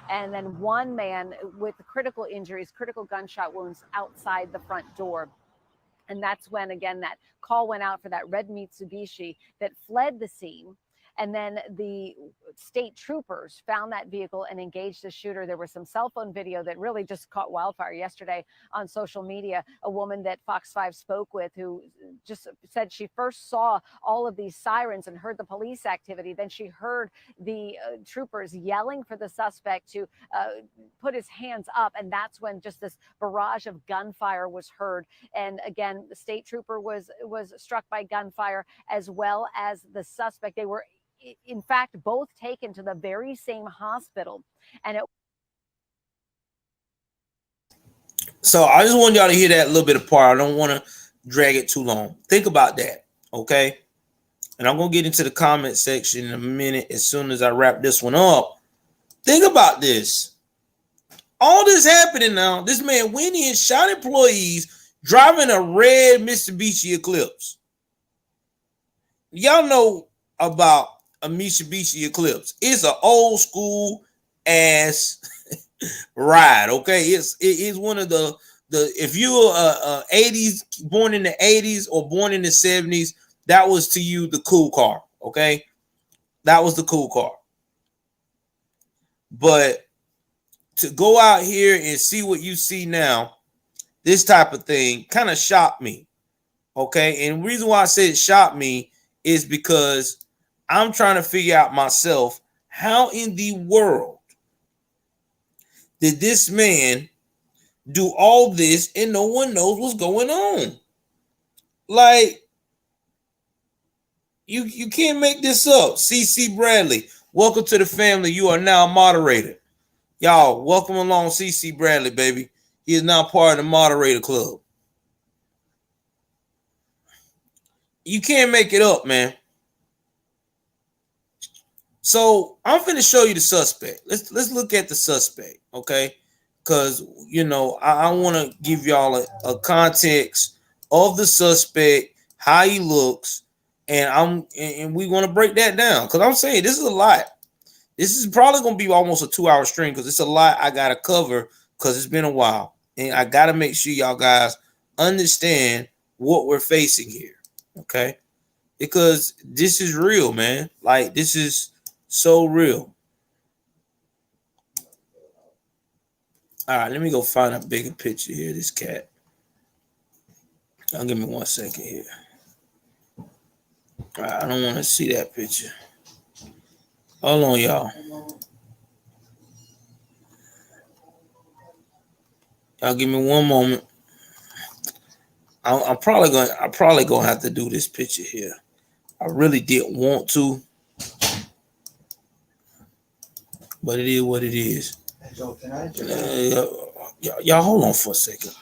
and then 1 man with critical injuries, critical gunshot wounds outside the front door. And that's when, again, that call went out for that red Mitsubishi that fled the scene. And then the state troopers found that vehicle and engaged the shooter. There was some cell phone video that really just caught wildfire yesterday on social media. A woman that Fox 5 spoke with who just said she first saw all of these sirens and heard the police activity. Then she heard the troopers yelling for the suspect to put his hands up. And that's when just this barrage of gunfire was heard. And again, the state trooper was struck by gunfire, as well as the suspect. They were, in fact, both taken to the very same hospital. And so I just want y'all to hear that little bit apart. I don't want to drag it too long. Think about that, okay? And I'm going to get into the comment section in a minute as soon as I wrap this one up. Think about this. All this happening now, this man went in, shot employees, driving a red Mitsubishi Eclipse. Y'all know about a Mitsubishi Eclipse. It's an old school ass ride, okay? It is one of the if you're 80s, born in the 80s or born in the 70s, that was to you the cool car, okay? That was the cool car. But to go out here and see what you see now, this type of thing kind of shocked me, okay? And the reason why I say it shocked me is because I'm trying to figure out myself, how in the world did this man do all this and no one knows what's going on? Like, you can't make this up. CC Bradley, welcome to the family. You are now a moderator. Y'all, welcome along CC Bradley, baby. He is now part of the moderator club. You can't make it up, man. So I'm finna show you the suspect. Let's look at the suspect, okay? Because, you know, I want to give y'all a context of the suspect, how he looks, and we want to break that down. Because I'm saying this is a lot. This is probably going to be almost a 2-hour stream because it's a lot I got to cover because it's been a while. And I got to make sure y'all guys understand what we're facing here, okay? Because this is real, man. Like, this is so real. All right, let me go find a bigger picture here. This cat. Give me 1 second here. All right, I don't want to see that picture. Hold on, y'all. Y'all give me 1 moment. I'm probably gonna have to do this picture here. I really didn't want to, but it is what it is. Y'all hold on for a second.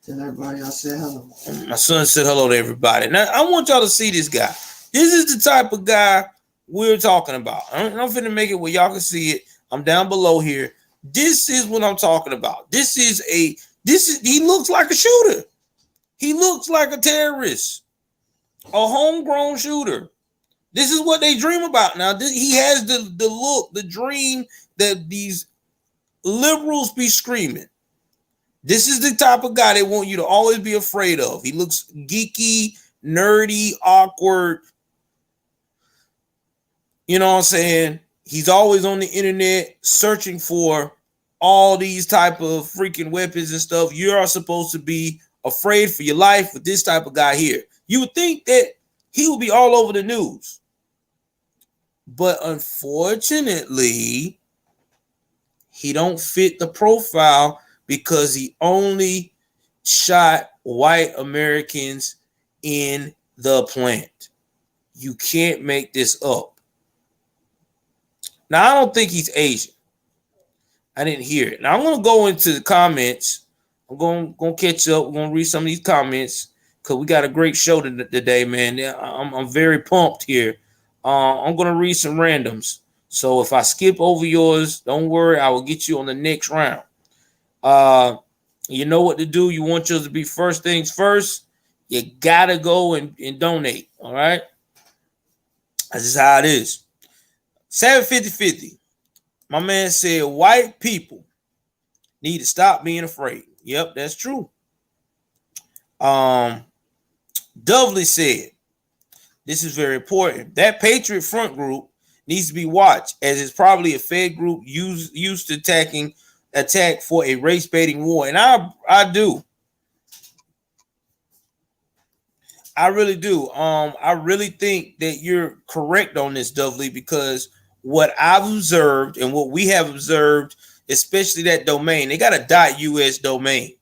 Tell everybody I said hello. My son said hello to everybody. Now, I want y'all to see this guy. This is the type of guy we're talking about. I'm finna make it where y'all can see it. I'm down below here. This is what I'm talking about. He looks like a shooter. He looks like a terrorist, a homegrown shooter. This is what they dream about now. He has the look, the dream that these liberals be screaming. This is the type of guy they want you to always be afraid of. He looks geeky, nerdy, awkward. You know what I'm saying? He's always on the internet searching for all these type of freaking weapons and stuff. You are supposed to be afraid for your life with this type of guy here. You would think that he would be all over the news. But unfortunately, he don't fit the profile because he only shot white Americans in the plant. You can't make this up. Now, I don't think he's Asian. I didn't hear it. Now, I'm going to go into the comments. I'm going to catch up. We're going to read some of these comments because we got a great show today, man. I'm very pumped here. I'm going to read some randoms. So if I skip over yours, don't worry. I will get you on the next round. You know what to do. You want yours to be first things first. You got to go and donate. All right. That's just how it is. 750-50. My man said white people need to stop being afraid. Yep, that's true. Dovely said, this is very important. That Patriot Front group needs to be watched, as it's probably a Fed group used to attack for a race baiting war. And I do. I really do. I really think that you're correct on this, Dovely, because what I've observed and what we have observed, especially that domain, they got a .us domain.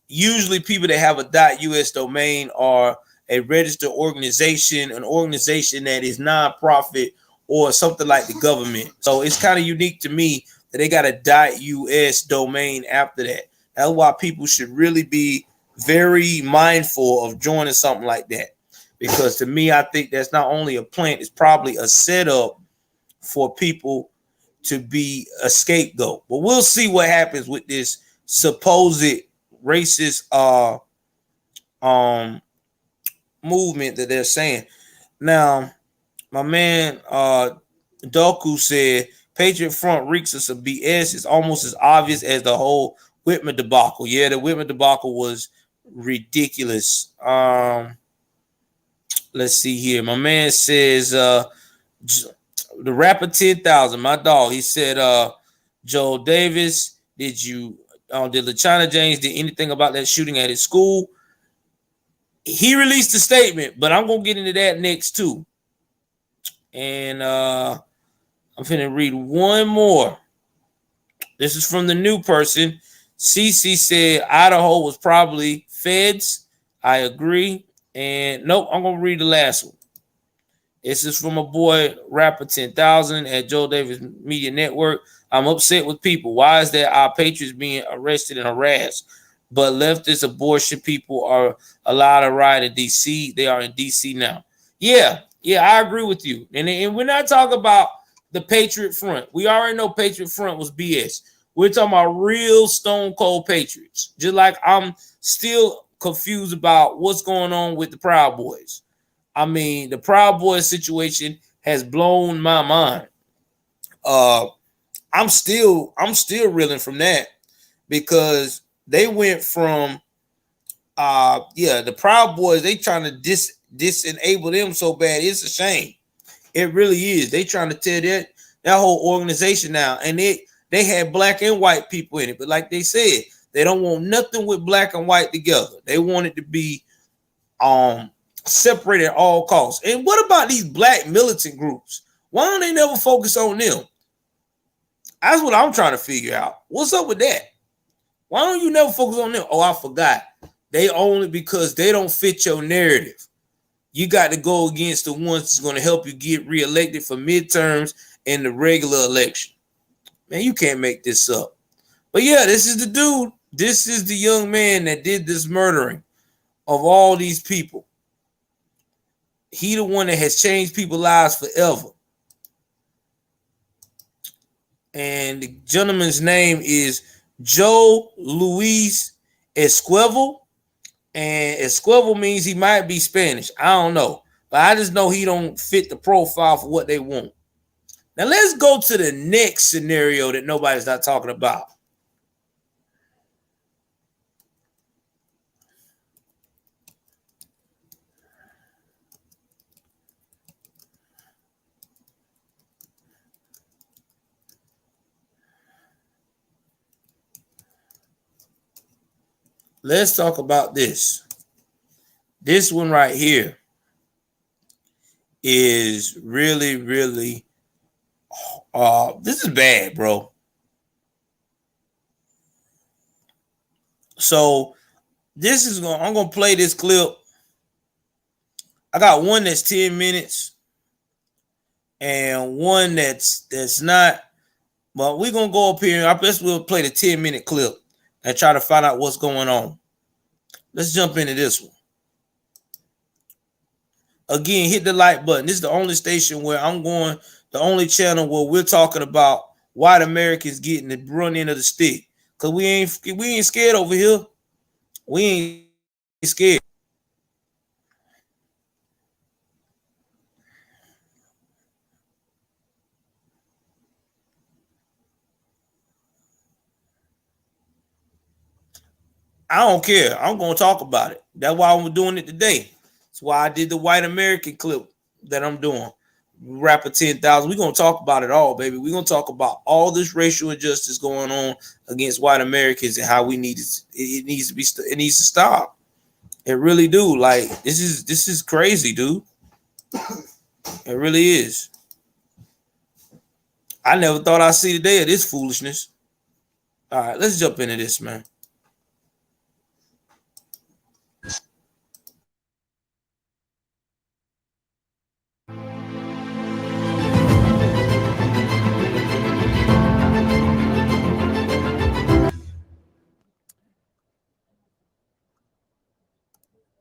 Usually people that have a .us domain are a registered organization, an organization that is nonprofit or something like the government. So it's kind of unique to me that they got a .us domain after that. That's why people should really be very mindful of joining something like that. Because to me, I think that's not only a plant, it's probably a setup for people to be a scapegoat. But we'll see what happens with this supposed racist movement that they're saying. Now, my man Doku said Patriot Front reeks of some BS. It's almost as obvious as the whole Whitman debacle. Yeah, the Whitman debacle was ridiculous. Let's see here. My man says the rapper 10,000, my dog. He said Joel Davis, did LaChina James did anything about that shooting at his school? He released a statement, but I'm gonna get into that next too. And I'm finna read one more. This is from the new person. CC said Idaho was probably feds. I agree. And nope, I'm gonna read the last one. This is from a boy, rapper 10,000 at Joe Davis Media Network. I'm upset with people. Why is that our patriots being arrested and harassed, but leftist abortion people are allowed to ride in DC? They are in DC now. Yeah, I agree with you. And we're not talking about the Patriot Front. We already know Patriot Front was BS. We're talking about real stone cold patriots. Just like I'm still confused about what's going on with the Proud Boys. I mean, the Proud Boys situation has blown my mind. I'm still reeling from that because they went from the Proud Boys, they trying to disenable them so bad. It's a shame. It really is. They trying to tear that whole organization down. And they had black and white people in it. But like they said, they don't want nothing with black and white together. They want it to be separated at all costs. And what about these black militant groups? Why don't they never focus on them? That's what I'm trying to figure out. What's up with that? Why don't you never focus on them? Oh, I forgot. They only because they don't fit your narrative. You got to go against the ones that's going to help you get reelected for midterms and the regular election. Man, you can't make this up. But yeah, this is the dude. This is the young man that did this murdering of all these people. He the one that has changed people's lives forever. And the gentleman's name is Joe Luis Esquivel. And Esquivel means he might be Spanish. I don't know. But I just know he don't fit the profile for what they want. Now let's go to the next scenario that nobody's not talking about. Let's talk about this. This one right here is really, really, this is bad, bro. So I'm going to play this clip. I got one that's 10 minutes and one that's not. But we're gonna go up here. I guess we'll play the 10-minute clip and try to find out what's going on. Let's jump into this one. Again, hit the like button. This is the only station where I'm going, the only channel where we're talking about white Americans getting the run end of the stick. Cause we ain't scared over here. We ain't scared. I don't care. I'm gonna talk about it. That's why I'm doing it today. That's why I did the white American clip that I'm doing. Rapper 10,000. We're gonna talk about it all, baby. We're gonna talk about all this racial injustice going on against white Americans and how we need it needs to stop. It really do. Like this is crazy, dude. It really is. I never thought I'd see the day of this foolishness. All right, let's jump into this, man.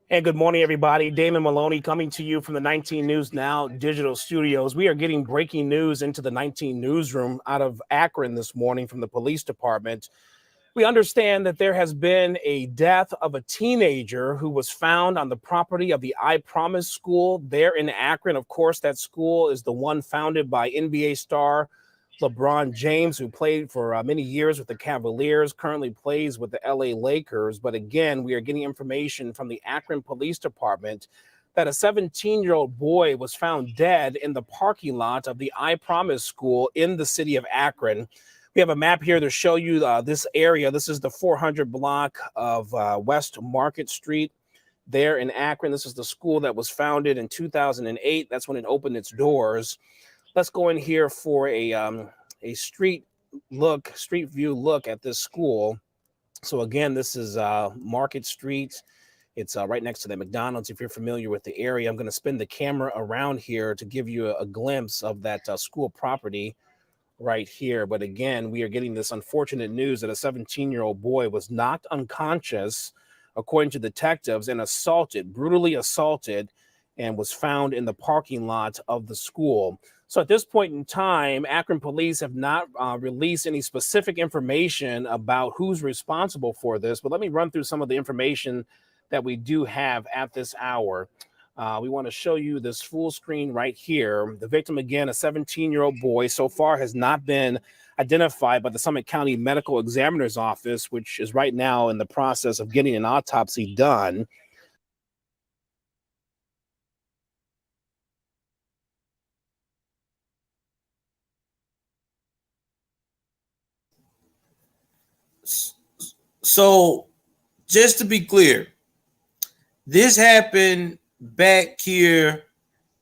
And good morning, everybody. Damon Maloney coming to you from the 19 News Now digital studios. We are getting breaking news into the 19 newsroom out of Akron this morning from the police department. We understand that there has been a death of a teenager who was found on the property of the I Promise School there in Akron. Of course, that school is the one founded by NBA star LeBron James, who played for many years with the Cavaliers, currently plays with the LA Lakers. But again, we are getting information from the Akron Police Department that a 17-year-old boy was found dead in the parking lot of the I Promise School in the city of Akron. We have a map here to show you this area. This is the 400 block of West Market Street there in Akron. This is the school that was founded in 2008. That's when it opened its doors. Let's go in here for a street view look at this school. So again, this is Market Street. It's right next to the McDonald's. If you're familiar with the area, I'm going to spin the camera around here to give you a glimpse of that school property right here. But again, we are getting this unfortunate news that a 17-year-old boy was knocked unconscious, according to detectives, and brutally assaulted, and was found in the parking lot of the school. So at this point in time, Akron police have not released any specific information about who's responsible for this. But let me run through some of the information that we do have at this hour. We want to show you this full screen right here. The victim, again, a 17-year-old boy, so far has not been identified by the Summit County Medical Examiner's Office, which is right now in the process of getting an autopsy done. So, just to be clear, this happened back here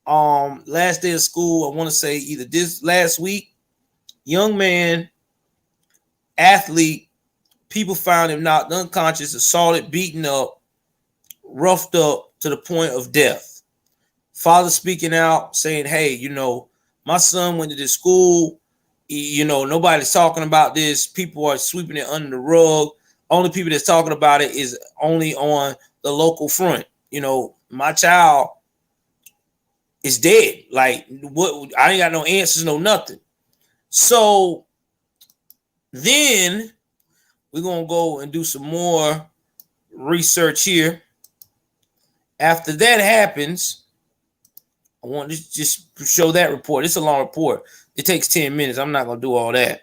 last day of school. I want to say either this last week. Young man, athlete, people found him knocked unconscious, assaulted, beaten up, roughed up to the point of death. Father speaking out, saying, hey, my son went to this school. Nobody's talking about this. People are sweeping it under the rug. Only people that's talking about it is only on the local front. My child is dead. Like, what? I ain't got no answers, no nothing. So then we're going to go and do some more research here. After that happens, I want to just show that report. It's a long report. It takes 10 minutes. I'm not going to do all that.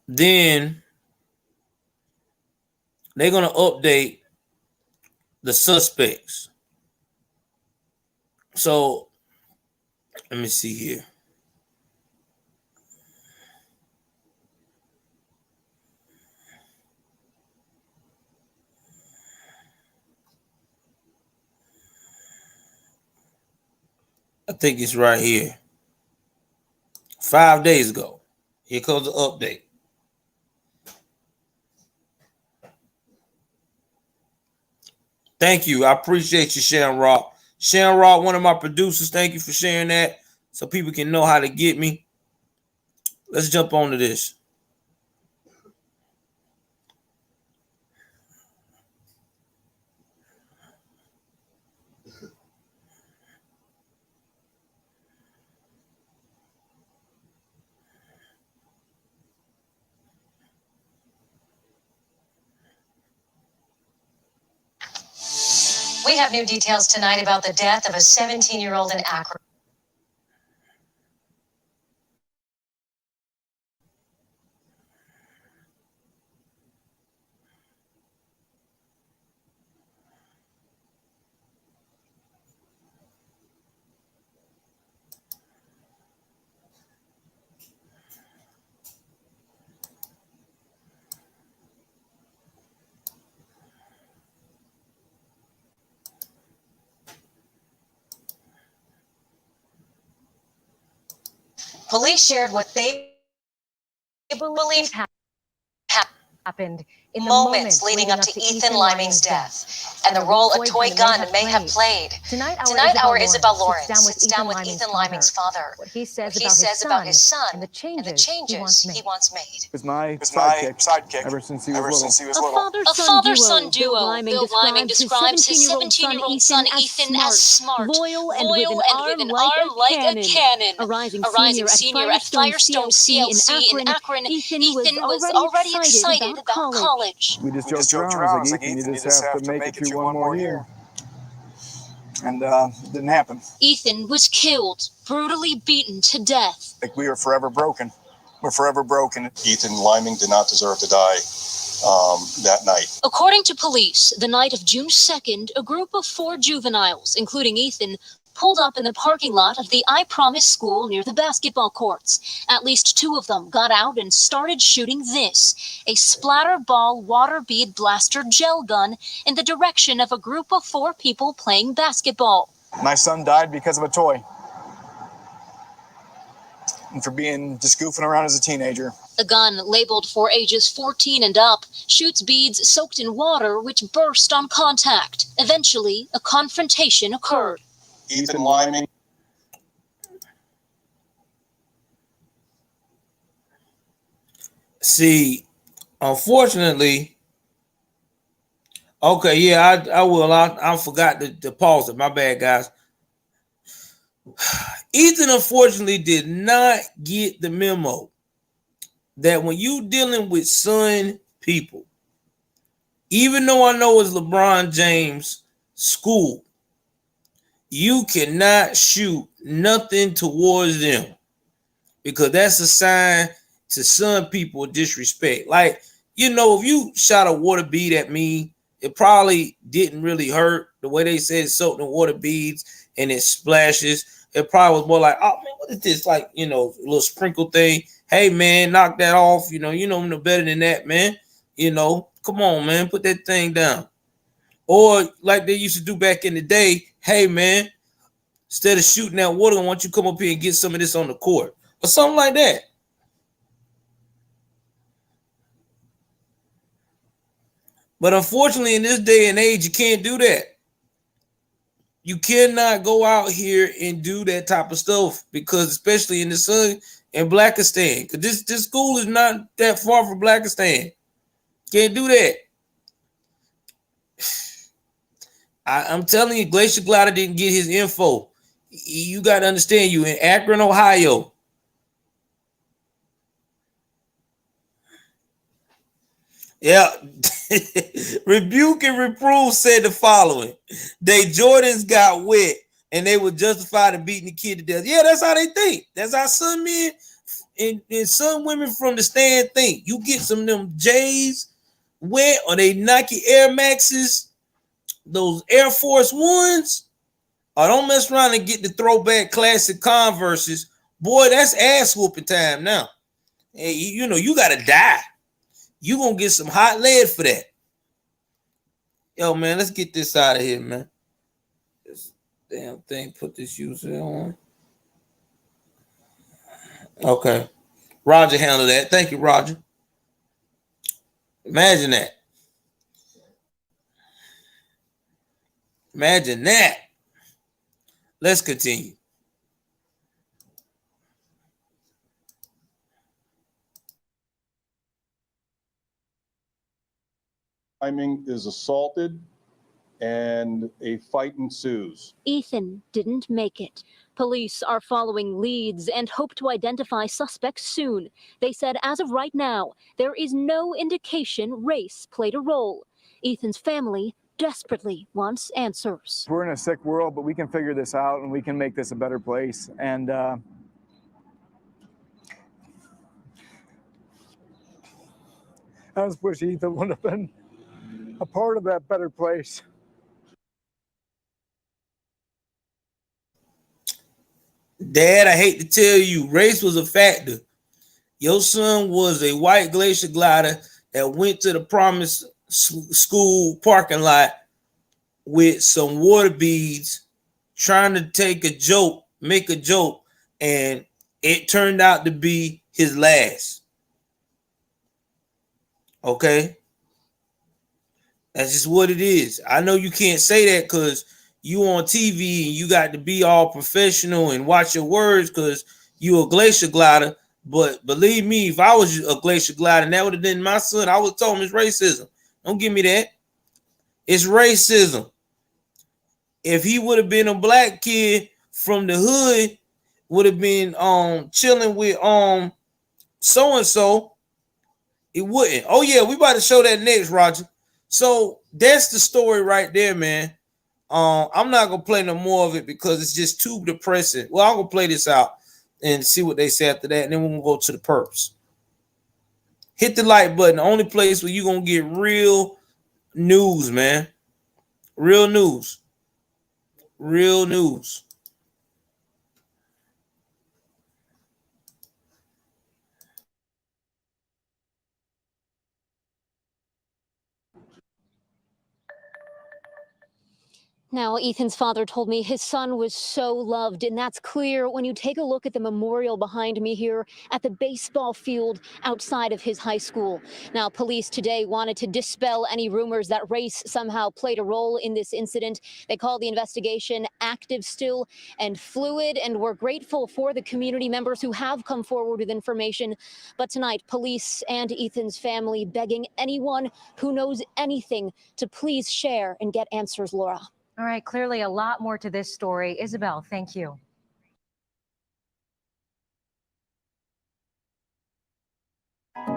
Then they're going to update the suspects. So let me see here. I think it's right here. 5 days ago. Here comes the update. Thank you. I appreciate you, Sharon Rock. Sharon Rock, one of my producers. Thank you for sharing that so people can know how to get me. Let's jump on to this. We have new details tonight about the death of a 17-year-old in Akron. Police shared what they believe happened in the moments leading up to Ethan Liming's death, and the role a toy gun may have played. Tonight, our Isabel Lawrence sits down with Ethan Liming's father. What he says about his son and the changes he wants made. He was my sidekick ever since he was little. A father-son duo. Bill Liming describes his 17-year-old son Ethan as smart, loyal, and with an arm like a cannon. A rising senior at Firestone CLC in Akron, Ethan was already excited about college. We just joked around. I was like, Ethan, you just have to make it through one more year. And it didn't happen. Ethan was killed, brutally beaten to death. Like, we are forever broken. We're forever broken. Ethan Liming did not deserve to die that night. According to police, the night of June 2nd, a group of 4 juveniles, including Ethan, pulled up in the parking lot of the I Promise school near the basketball courts. At least 2 of them got out and started shooting this, a splatter ball water bead blaster gel gun in the direction of a group of 4 people playing basketball. My son died because of a toy. And for being just goofing around as a teenager. The gun, labeled for ages 14 and up, shoots beads soaked in water which burst on contact. Eventually, a confrontation occurred. Ethan Liming. See, unfortunately, okay, yeah, I will. I forgot to pause it. My bad, guys. Ethan, unfortunately, did not get the memo that when you dealing with son people, even though I know it's LeBron James' school, you cannot shoot nothing towards them because that's a sign to some people of disrespect. Like, you know, if you shot a water bead at me, it probably didn't really hurt. The way they said it's soaked in water beads and it splashes, it probably was more like, oh man, what is this? Like, you know, a little sprinkle thing. Hey man, knock that off. You know no better than that, man. You know, come on, man, put that thing down. Or like they used to do back in the day, hey man, instead of shooting that water, why don't you come up here and get some of this on the court? Or something like that. But unfortunately, in this day and age, you can't do that. You cannot go out here and do that type of stuff because especially in the sun in Blackistan, because this school is not that far from Blackistan. Can't do that. I'm telling you, Glacier Glider didn't get his info. You got to understand, you in Akron, Ohio. Yeah. Rebuke and Reprove said the following. They Jordans got wet and they were justified in beating the kid to death. Yeah, that's how they think. That's how some men and some women from the stand think. You get some of them J's wet or they Nike Air Maxes, those Air Force Ones, or don't mess around and get the throwback classic Converses. Boy, that's ass whooping time now. Hey, you know, you got to die. You gonna get some hot lead for that. Yo, man, let's get this out of here, man. This damn thing, put this user on. Okay. Roger handled that. Thank you, Roger. Imagine that. Imagine that. Let's continue. Timing is assaulted and a fight ensues. Ethan didn't make it. Police are following leads and hope to identify suspects soon. They said as of right now, there is no indication race played a role. Ethan's family desperately wants answers. We're in a sick world, but we can figure this out and we can make this a better place. And I just wish Ethan would have been a part of that better place. Dad, I hate to tell you, race was a factor. Your son was a white glacier glider that went to the promised school parking lot with some water beads trying to make a joke, and it turned out to be his last. Okay? That's just what it is. I know you can't say that because you on TV and you got to be all professional and watch your words because you a glacier glider. But believe me, if I was a glacier glider and that would have been my son, I would have told him it's racism. Don't give me that. It's racism. If he would have been a black kid from the hood, would have been chilling with so-and-so, it wouldn't. Oh yeah, we about to show that next, Roger. So that's the story right there, man. I'm not gonna play no more of it because it's just too depressing. Well, I'm gonna play this out and see what they say after that, and then we're gonna go to the perps. Hit the like button. The only place where you're gonna get real news, man. Real news. Real news. Now, Ethan's father told me his son was so loved, and that's clear when you take a look at the memorial behind me here at the baseball field outside of his high school. Now, police today wanted to dispel any rumors that race somehow played a role in this incident. They call the investigation active still and fluid, and we're grateful for the community members who have come forward with information. But tonight, police and Ethan's family begging anyone who knows anything to please share and get answers, Laura. All right, clearly a lot more to this story. Isabel, thank you.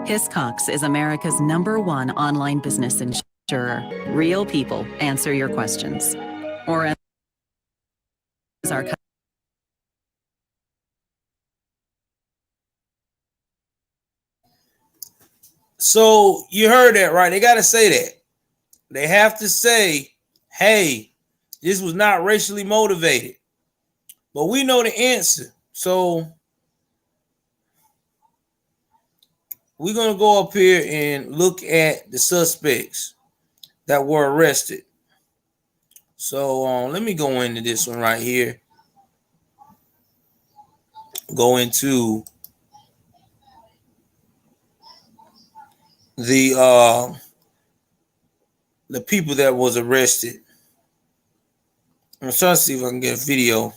Hiscox is America's #1 online business insurer. Real people answer your questions. Or as our So you heard that, right? They got to say that. They have to say, hey, this was not racially motivated. But we know the answer. So we're going to go up here and look at the suspects that were arrested. So let me go into this one right here. Go into the people that was arrested. I'm trying to see if I can get a video.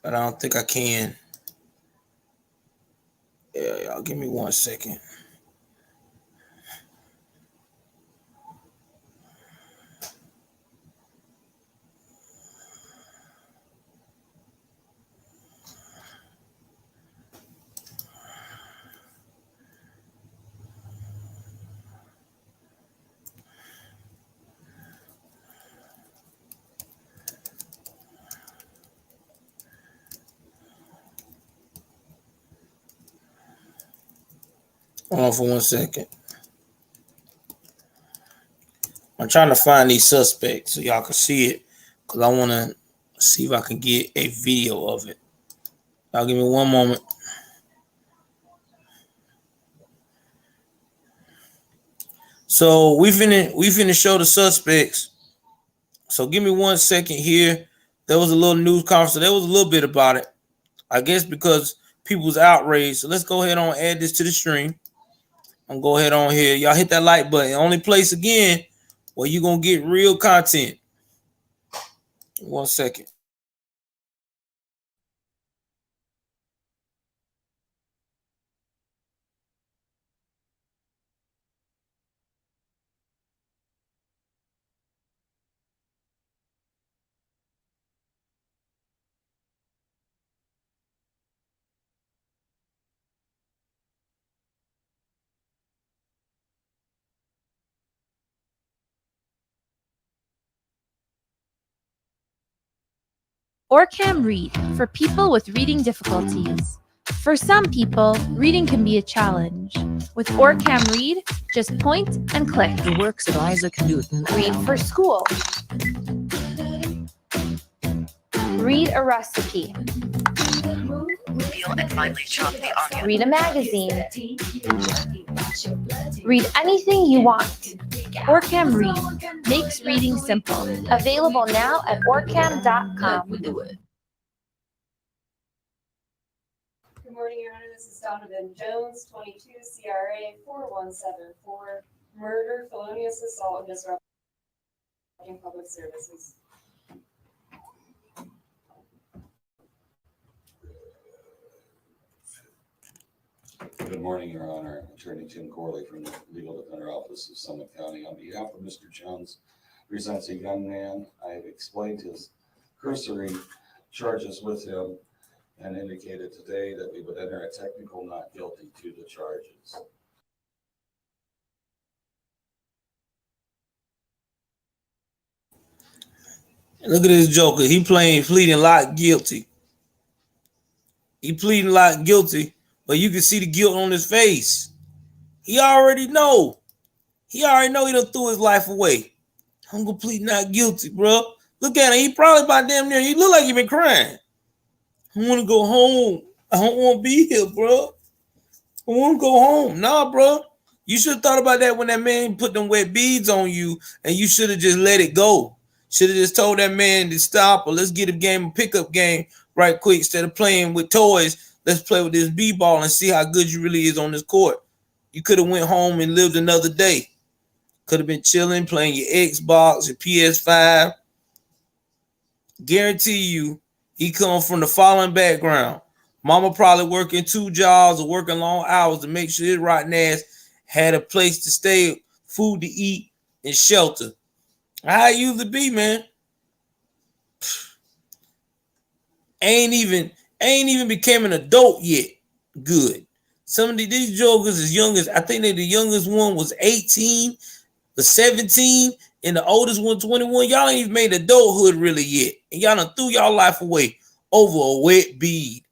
But I don't think I can. Yeah, y'all give me 1 second. Hold on for 1 second. I'm trying to find these suspects so y'all can see it because I want to see if I can get a video of it. Y'all give me 1 moment. So we finna show the suspects. So give me 1 second here. There was a little news conference. So there was a little bit about it. I guess because people's outrage. So let's go ahead and add this to the stream. I'm gonna go ahead on here. Y'all hit that like button. Only place again where you're gonna get real content. 1 second. OrCam Read for people with reading difficulties. For some people, reading can be a challenge. With OrCam Read, just point and click. The works of Isaac Newton. Read for school. Read a recipe. Peel and finely chop the onion. Read a magazine. Read anything you want. OrCam Read makes reading simple. Available now at orcam.com. Good morning, Your Honor. This is Donovan Jones, 22 CRA 4174. Murder, felonious assault, and disrupting public services. Good morning, Your Honor. Attorney Tim Corley from the Legal Defender Office of Summit County. On behalf of Mr. Jones, presents a young man. I have explained his cursory charges with him and indicated today that we would enter a technical not guilty to the charges. Look at this joker. He pleading not guilty. He pleading not guilty, but you can see the guilt on his face. He already know. He already know he done threw his life away. I'm gonna plead not guilty, bro. Look at him. He probably about damn near. He look like he been crying. I want to go home. I don't want to be here, bro. I want to go home. Nah, bro. You should have thought about that when that man put them wet beads on you, and you should have just let it go. Should have just told that man to stop, or let's get a game, a pickup game right quick. Instead of playing with toys, let's play with this b-ball and see how good you really is on this court. You could have went home and lived another day. Could have been chilling, playing your Xbox, your PS5. Guarantee you, he come from the following background. Mama probably working 2 jobs or working long hours to make sure his rotten ass had a place to stay, food to eat, and shelter. How it usually be, man. Ain't even became an adult yet. Good. Some of these jokers as young as, I think the youngest one was 18, the 17, and the oldest one 21. Y'all ain't even made adulthood really yet. And y'all done threw y'all life away over a wet bead.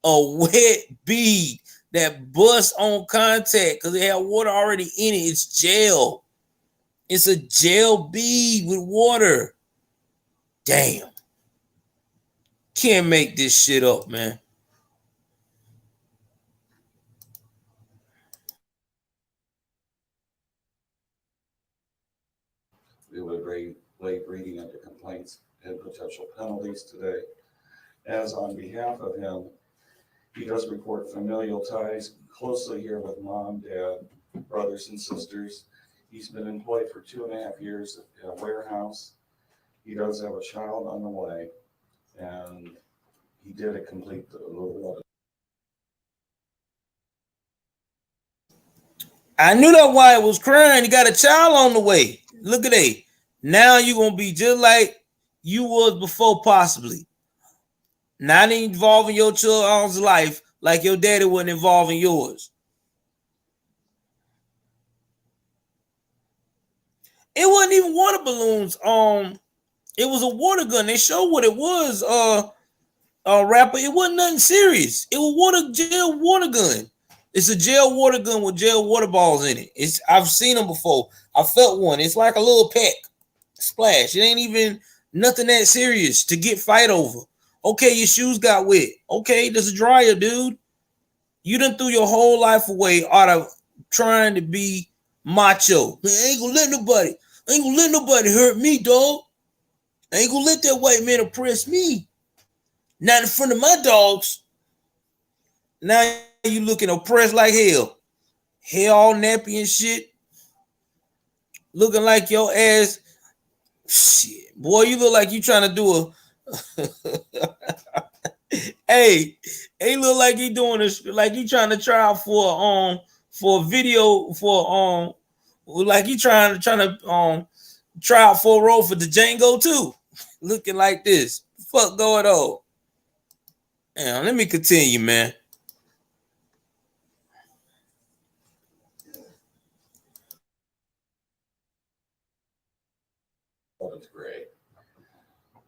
A wet bead that bust on contact because it had water already in it. It's gel. It's a gel bead with water. Damn. Can't make this shit up, man. We would waive reading of the complaints and potential penalties today. As on behalf of him, he does report familial ties closely here with mom, dad, brothers, and sisters. He's been employed for 2.5 years at a warehouse. He does have a child on the way, and he did complete the little. I knew that why it was crying. He got a child on the way. Look at that. Now you're going to be just like you was before, possibly. Not involving your child's life like your daddy wasn't involving yours. It wasn't even water balloons. It was a water gun. They showed what it was, rapper. It wasn't nothing serious. It was gel water gun. It's a gel water gun with gel water balls in it. I've seen them before. I felt one. It's like a little pack. Splash. It ain't even nothing that serious to get fight over. Okay, your shoes got wet. Okay, there's a dryer, dude. You done threw your whole life away out of trying to be macho. Man, I ain't gonna let nobody hurt me, dog. I ain't gonna let that white man oppress me. Not in front of my dogs. Now you looking oppressed like hell. Hair all nappy and shit. Looking like your ass. Shit. Boy, you look like you trying to do a hey, he look like he doing this, like he trying to try out for a video for like he trying to try out for a role for the Django too. Looking like this. Fuck going on. Damn, let me continue, man. That's great.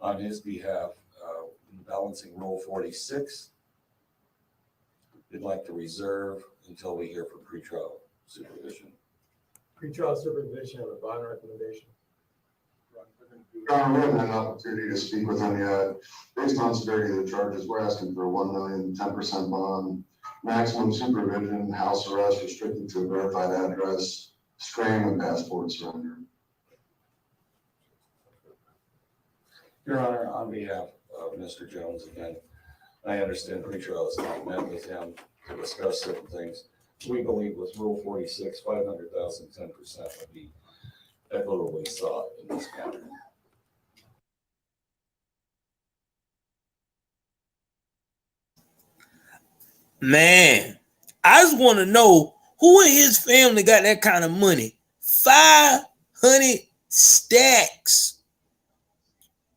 On his behalf, balancing Rule 46, we'd like to reserve until we hear from pretrial supervision. Pretrial supervision of a bond recommendation. We haven't had an opportunity to speak with him yet. Based on severity of the charges, we're asking for a $1 million, 10% bond, maximum supervision, house arrest restricted to a verified address, screening and passport surrender. Your Honor, on behalf of Mr. Jones, again, I understand pretrial has not met with him to discuss certain things. We believe with Rule 46, 500,000, 10% would be equitably sought in this matter. Man, I just want to know who in his family got that kind of money. 500 stacks.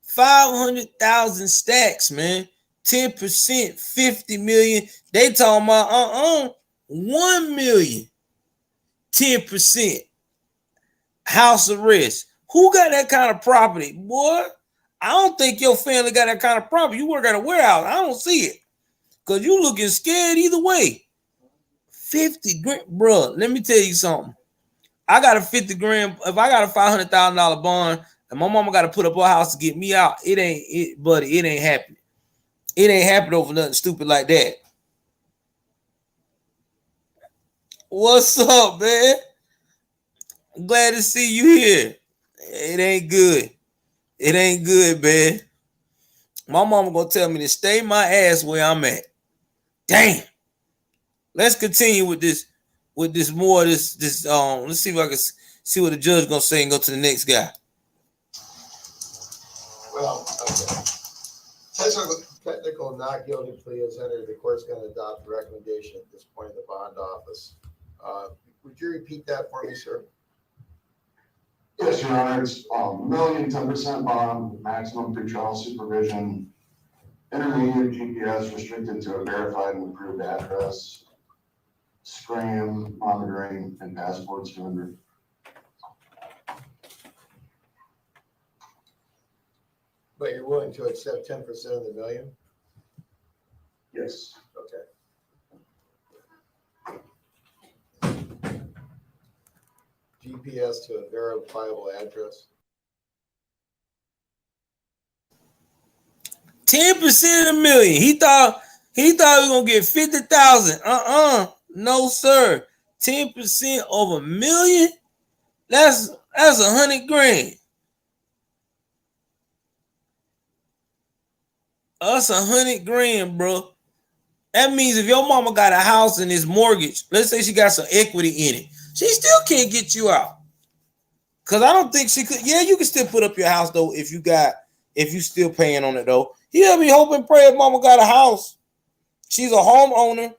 500,000 stacks, man. 10%, 50 million. They talking about 1 million. 10%. House arrest. Who got that kind of property? Boy, I don't think your family got that kind of property. You work at a warehouse. I don't see it. Because you looking scared either way. 50 grand. Bro, let me tell you something. I got a 50 grand. If I got a $500,000 bond and my mama got to put up her house to get me out, it ain't happening. It ain't happening over nothing stupid like that. What's up, man? I'm glad to see you here. It ain't good. It ain't good, man. My mama gonna tell me to stay my ass where I'm at. Damn. Let's continue with this. Let's see if I can see what the judge gonna say and go to the next guy. Well, okay. Technical not guilty plea is entered. The court's going to adopt the recommendation at this point in the bond office. Would you repeat that for me, sir? Yes, Your Honor. It's $1 million, 10% bond, maximum pretrial supervision, intermediate GPS restricted to a verified and approved address, screen, monitoring, and passport surrender. But you're willing to accept 10% of the million? Yes. Okay. GPS to a verifiable address. 10% of a million. He thought he was gonna get 50,000. No, sir. 10% of a million? That's 100 grand. That's 100 grand, bro. That means if your mama got a house and it's mortgaged, let's say she got some equity in it, she still can't get you out. Cause I don't think she could. Yeah, you can still put up your house though if you still paying on it though. He'll be hoping, pray if mama got a house. She's a homeowner.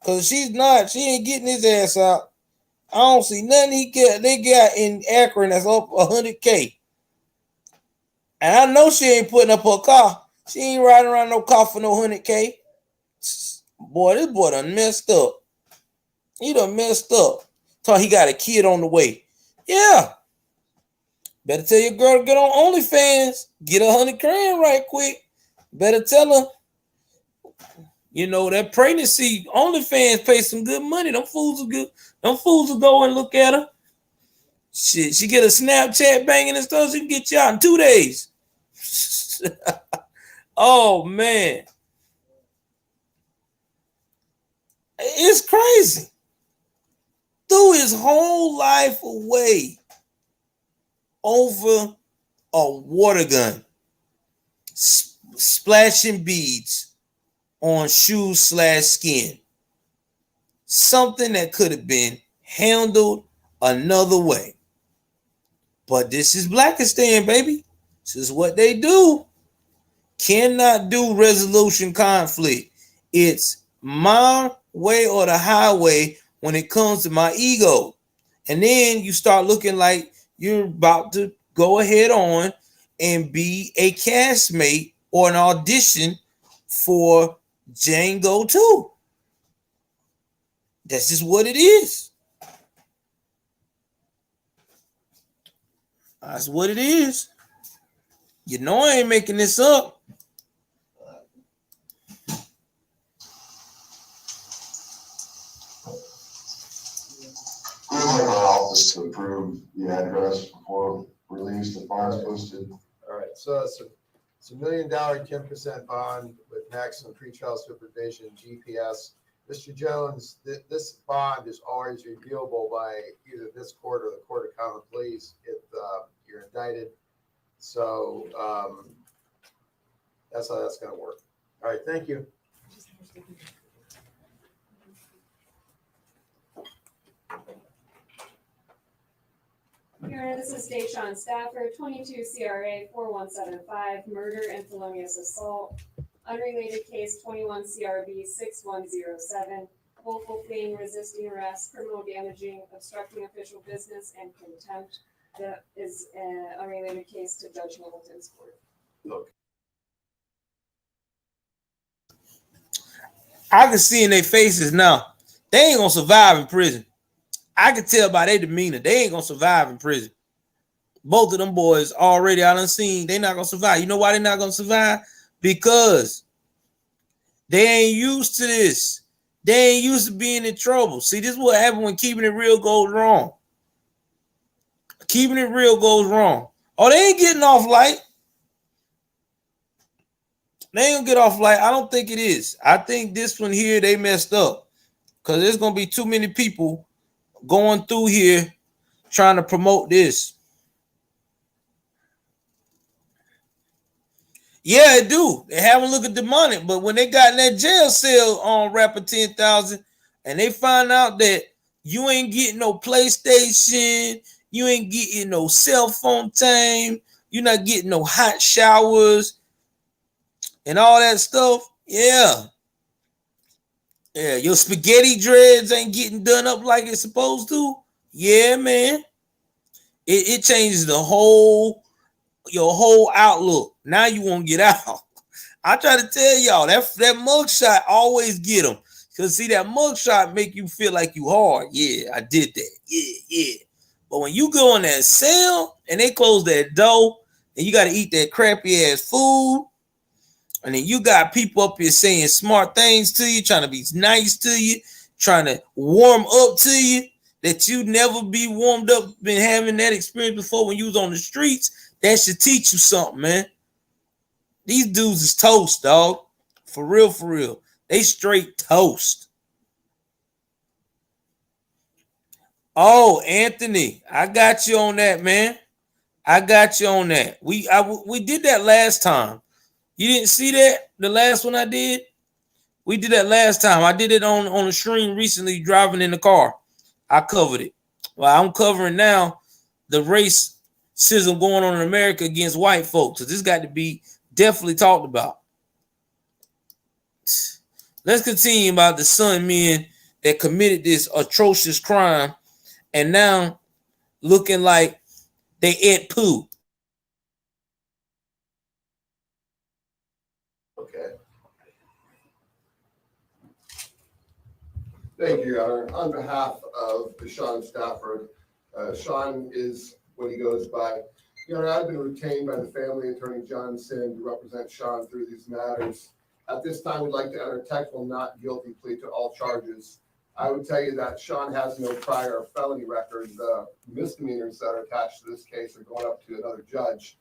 Cause she's not, she ain't getting his ass out. I don't see nothing they got in Akron that's up 100K. And I know she ain't putting up her car. She ain't riding around no car for no 100K. Boy, this boy done messed up. He done messed up. Thought he got a kid on the way. Yeah. Better tell your girl to get on OnlyFans. Get 100 grand right quick. Better tell her. You know, that pregnancy, OnlyFans pay some good money. Them fools are good. Them fools will go and look at her. Shit, she get a Snapchat banging and stuff, she can get you out in 2 days. Oh, man. It's crazy. Threw his whole life away over a water gun. Splashing beads. on shoe/skin. Something that could have been handled another way. But this is Blackistan, baby. This is what they do. Cannot do resolution conflict. It's my way or the highway when it comes to my ego. And then you start looking like you're about to go ahead on and be a castmate or an audition for Django 2. That's just what it is. That's what it is. You know I ain't making this up. We would like our office to approve the address before release. The bond's posted. All right, so it's $1 million, 10% bond with maximum pretrial supervision, GPS. Mr. Jones, this bond is always reviewable by either this court or the Court of Common Pleas if you're indicted. So that's how that's going to work. All right, thank you. Your Honor, this is Deshaun Stafford, 22 CRA 4175, murder and felonious assault. Unrelated case 21 CRB 6107, willful fleeing, resisting arrest, criminal damaging, obstructing official business, and contempt. That is an unrelated case to Judge Hamilton's court. Look. I can see in their faces now. They ain't gonna survive in prison. I can tell by their demeanor. They ain't gonna survive in prison. Both of them boys already I done seen. They not gonna survive. You know why they not gonna survive? Because they ain't used to this. They ain't used to being in trouble. See, this is what happens when keeping it real goes wrong. Keeping it real goes wrong. Oh, they ain't getting off light. They ain't gonna get off light. I don't think it is. I think this one here, they messed up. Because there's gonna be too many people going through here trying to promote this. Yeah, it do. They have a look at demonic, but when they got in that jail cell on rapper 10,000 and they find out that you ain't getting no PlayStation, you ain't getting no cell phone time, you're not getting no hot showers and all that stuff. Yeah. Yeah, your spaghetti dreads ain't getting done up like it's supposed to. Yeah, man. It changes your whole outlook. Now you won't get out. I try to tell y'all that mugshot always get them. Because see, that mugshot make you feel like you hard. Yeah, I did that. Yeah. But when you go in that cell and they close that door and you got to eat that crappy ass food, and then you got people up here saying smart things to you, trying to be nice to you, trying to warm up to you, that you never be warmed up, been having that experience before when you was on the streets. That should teach you something, man. These dudes is toast, dog. For real, for real. They straight toast. Oh, Anthony, I got you on that, man. I got you on that. We did that last time. You didn't see that? The last one I did? We did that last time. I did it on the stream recently, driving in the car. I covered it. Well, I'm covering now the racism going on in America against white folks. So this got to be definitely talked about. Let's continue about the Sun men that committed this atrocious crime and now looking like they ate poo. Okay. Thank you, Your Honor. On behalf of Deshaun Stafford, Sean is what he goes by. Your Honor, I've been retained by the family attorney John Sin to represent Sean through these matters. At this time, we'd like to enter a technical not guilty plea to all charges. I would tell you that Sean has no prior felony record. The misdemeanors that are attached to this case are going up to another judge.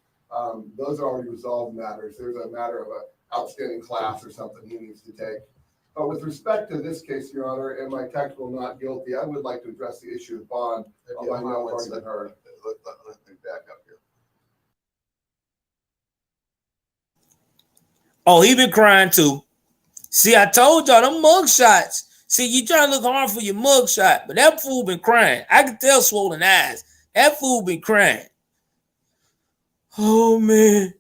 Those are already resolved matters. There's a matter of an outstanding class or something he needs to take. But with respect to this case, Your Honor, and my technical not guilty, I would like to address the issue of bond. I know I've already been heard. Let me back up here. Oh, he been crying too. See, I told y'all them mug shots. See, you trying to look hard for your mug shot, but that fool been crying. I can tell swollen eyes. That fool been crying. Oh man,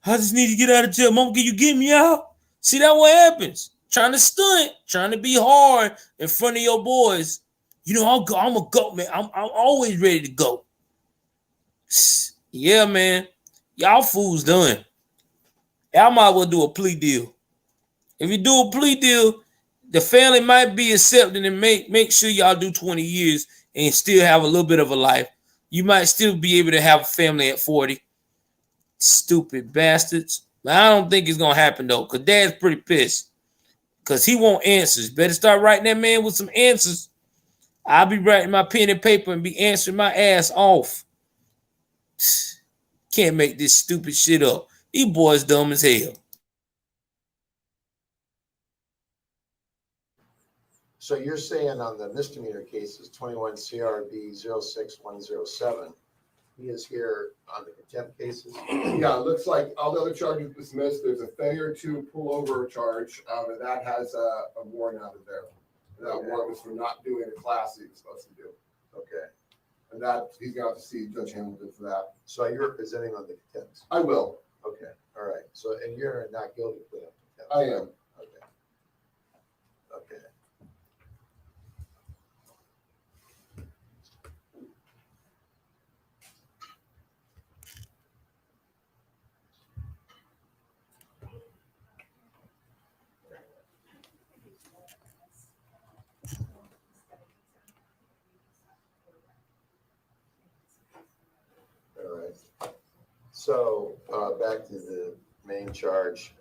I just need to get out of jail. Mom, can you get me out? See, that what happens. Trying to stunt, trying to be hard in front of your boys. You know, I'll go. I'm a go, man. I'm always ready to go. Yeah, man. Y'all fools done. Y'all might as well do a plea deal. If you do a plea deal, the family might be accepting and make sure y'all do 20 years and still have a little bit of a life. You might still be able to have a family at 40. Stupid bastards. But I don't think it's gonna happen though, because Dad's pretty pissed. Because he want answers. Better start writing that man with some answers. I'll be writing my pen and paper and be answering my ass off. Can't make this stupid shit up. These boys dumb as hell. So you're saying on the misdemeanor cases, 21 CRB 06107, he is here on the contempt cases? Yeah, it looks like all the other charges dismissed. There's a failure to pull over charge, and that has a warrant out of there. And that warrant was for not doing a class he was supposed to do. Okay. And that he's got to see Judge Hamilton for that. So you're presenting on the contempt? I will. Okay. All right. So, and you're not guilty plea on contempt? I am. Okay. Okay. All right. So back to the main charge.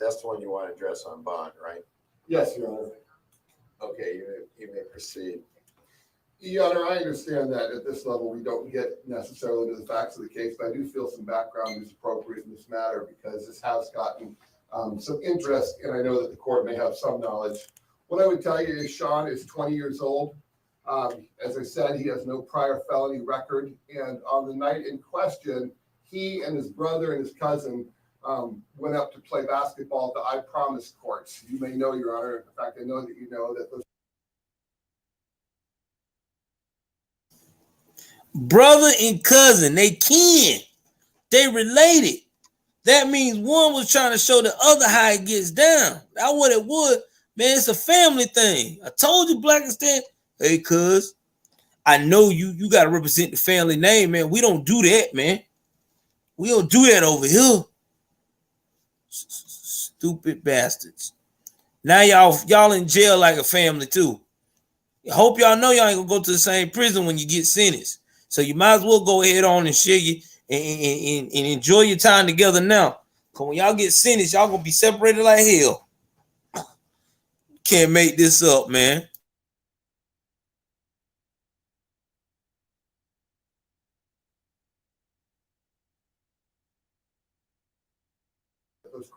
That's the one you want to address on bond, right? Yes, Your Honor. Okay, you may proceed. Your Honor, I understand that at this level, we don't get necessarily to the facts of the case, but I do feel some background is appropriate in this matter because this has gotten some interest, and I know that the court may have some knowledge. What I would tell you is Sean is 20 years old. As I said, he has no prior felony record, and on the night in question, he and his brother and his cousin went up to play basketball at the I Promise courts. You may know, Your Honor. In fact, I know that you know that those Brother and cousin, they kin. They related. That means one was trying to show the other how it gets down. That's what it would. Man, it's a family thing. I told you, Black and Stan. Hey, cuz, I know you got to represent the family name, man. We don't do that, man. We don't do that over here. Stupid bastards. Now y'all in jail like a family too. I hope y'all know y'all ain't gonna go to the same prison when you get sentenced. So you might as well go ahead on and share you and enjoy your time together now. Cause when y'all get sentenced, y'all gonna be separated like hell. Can't make this up, man.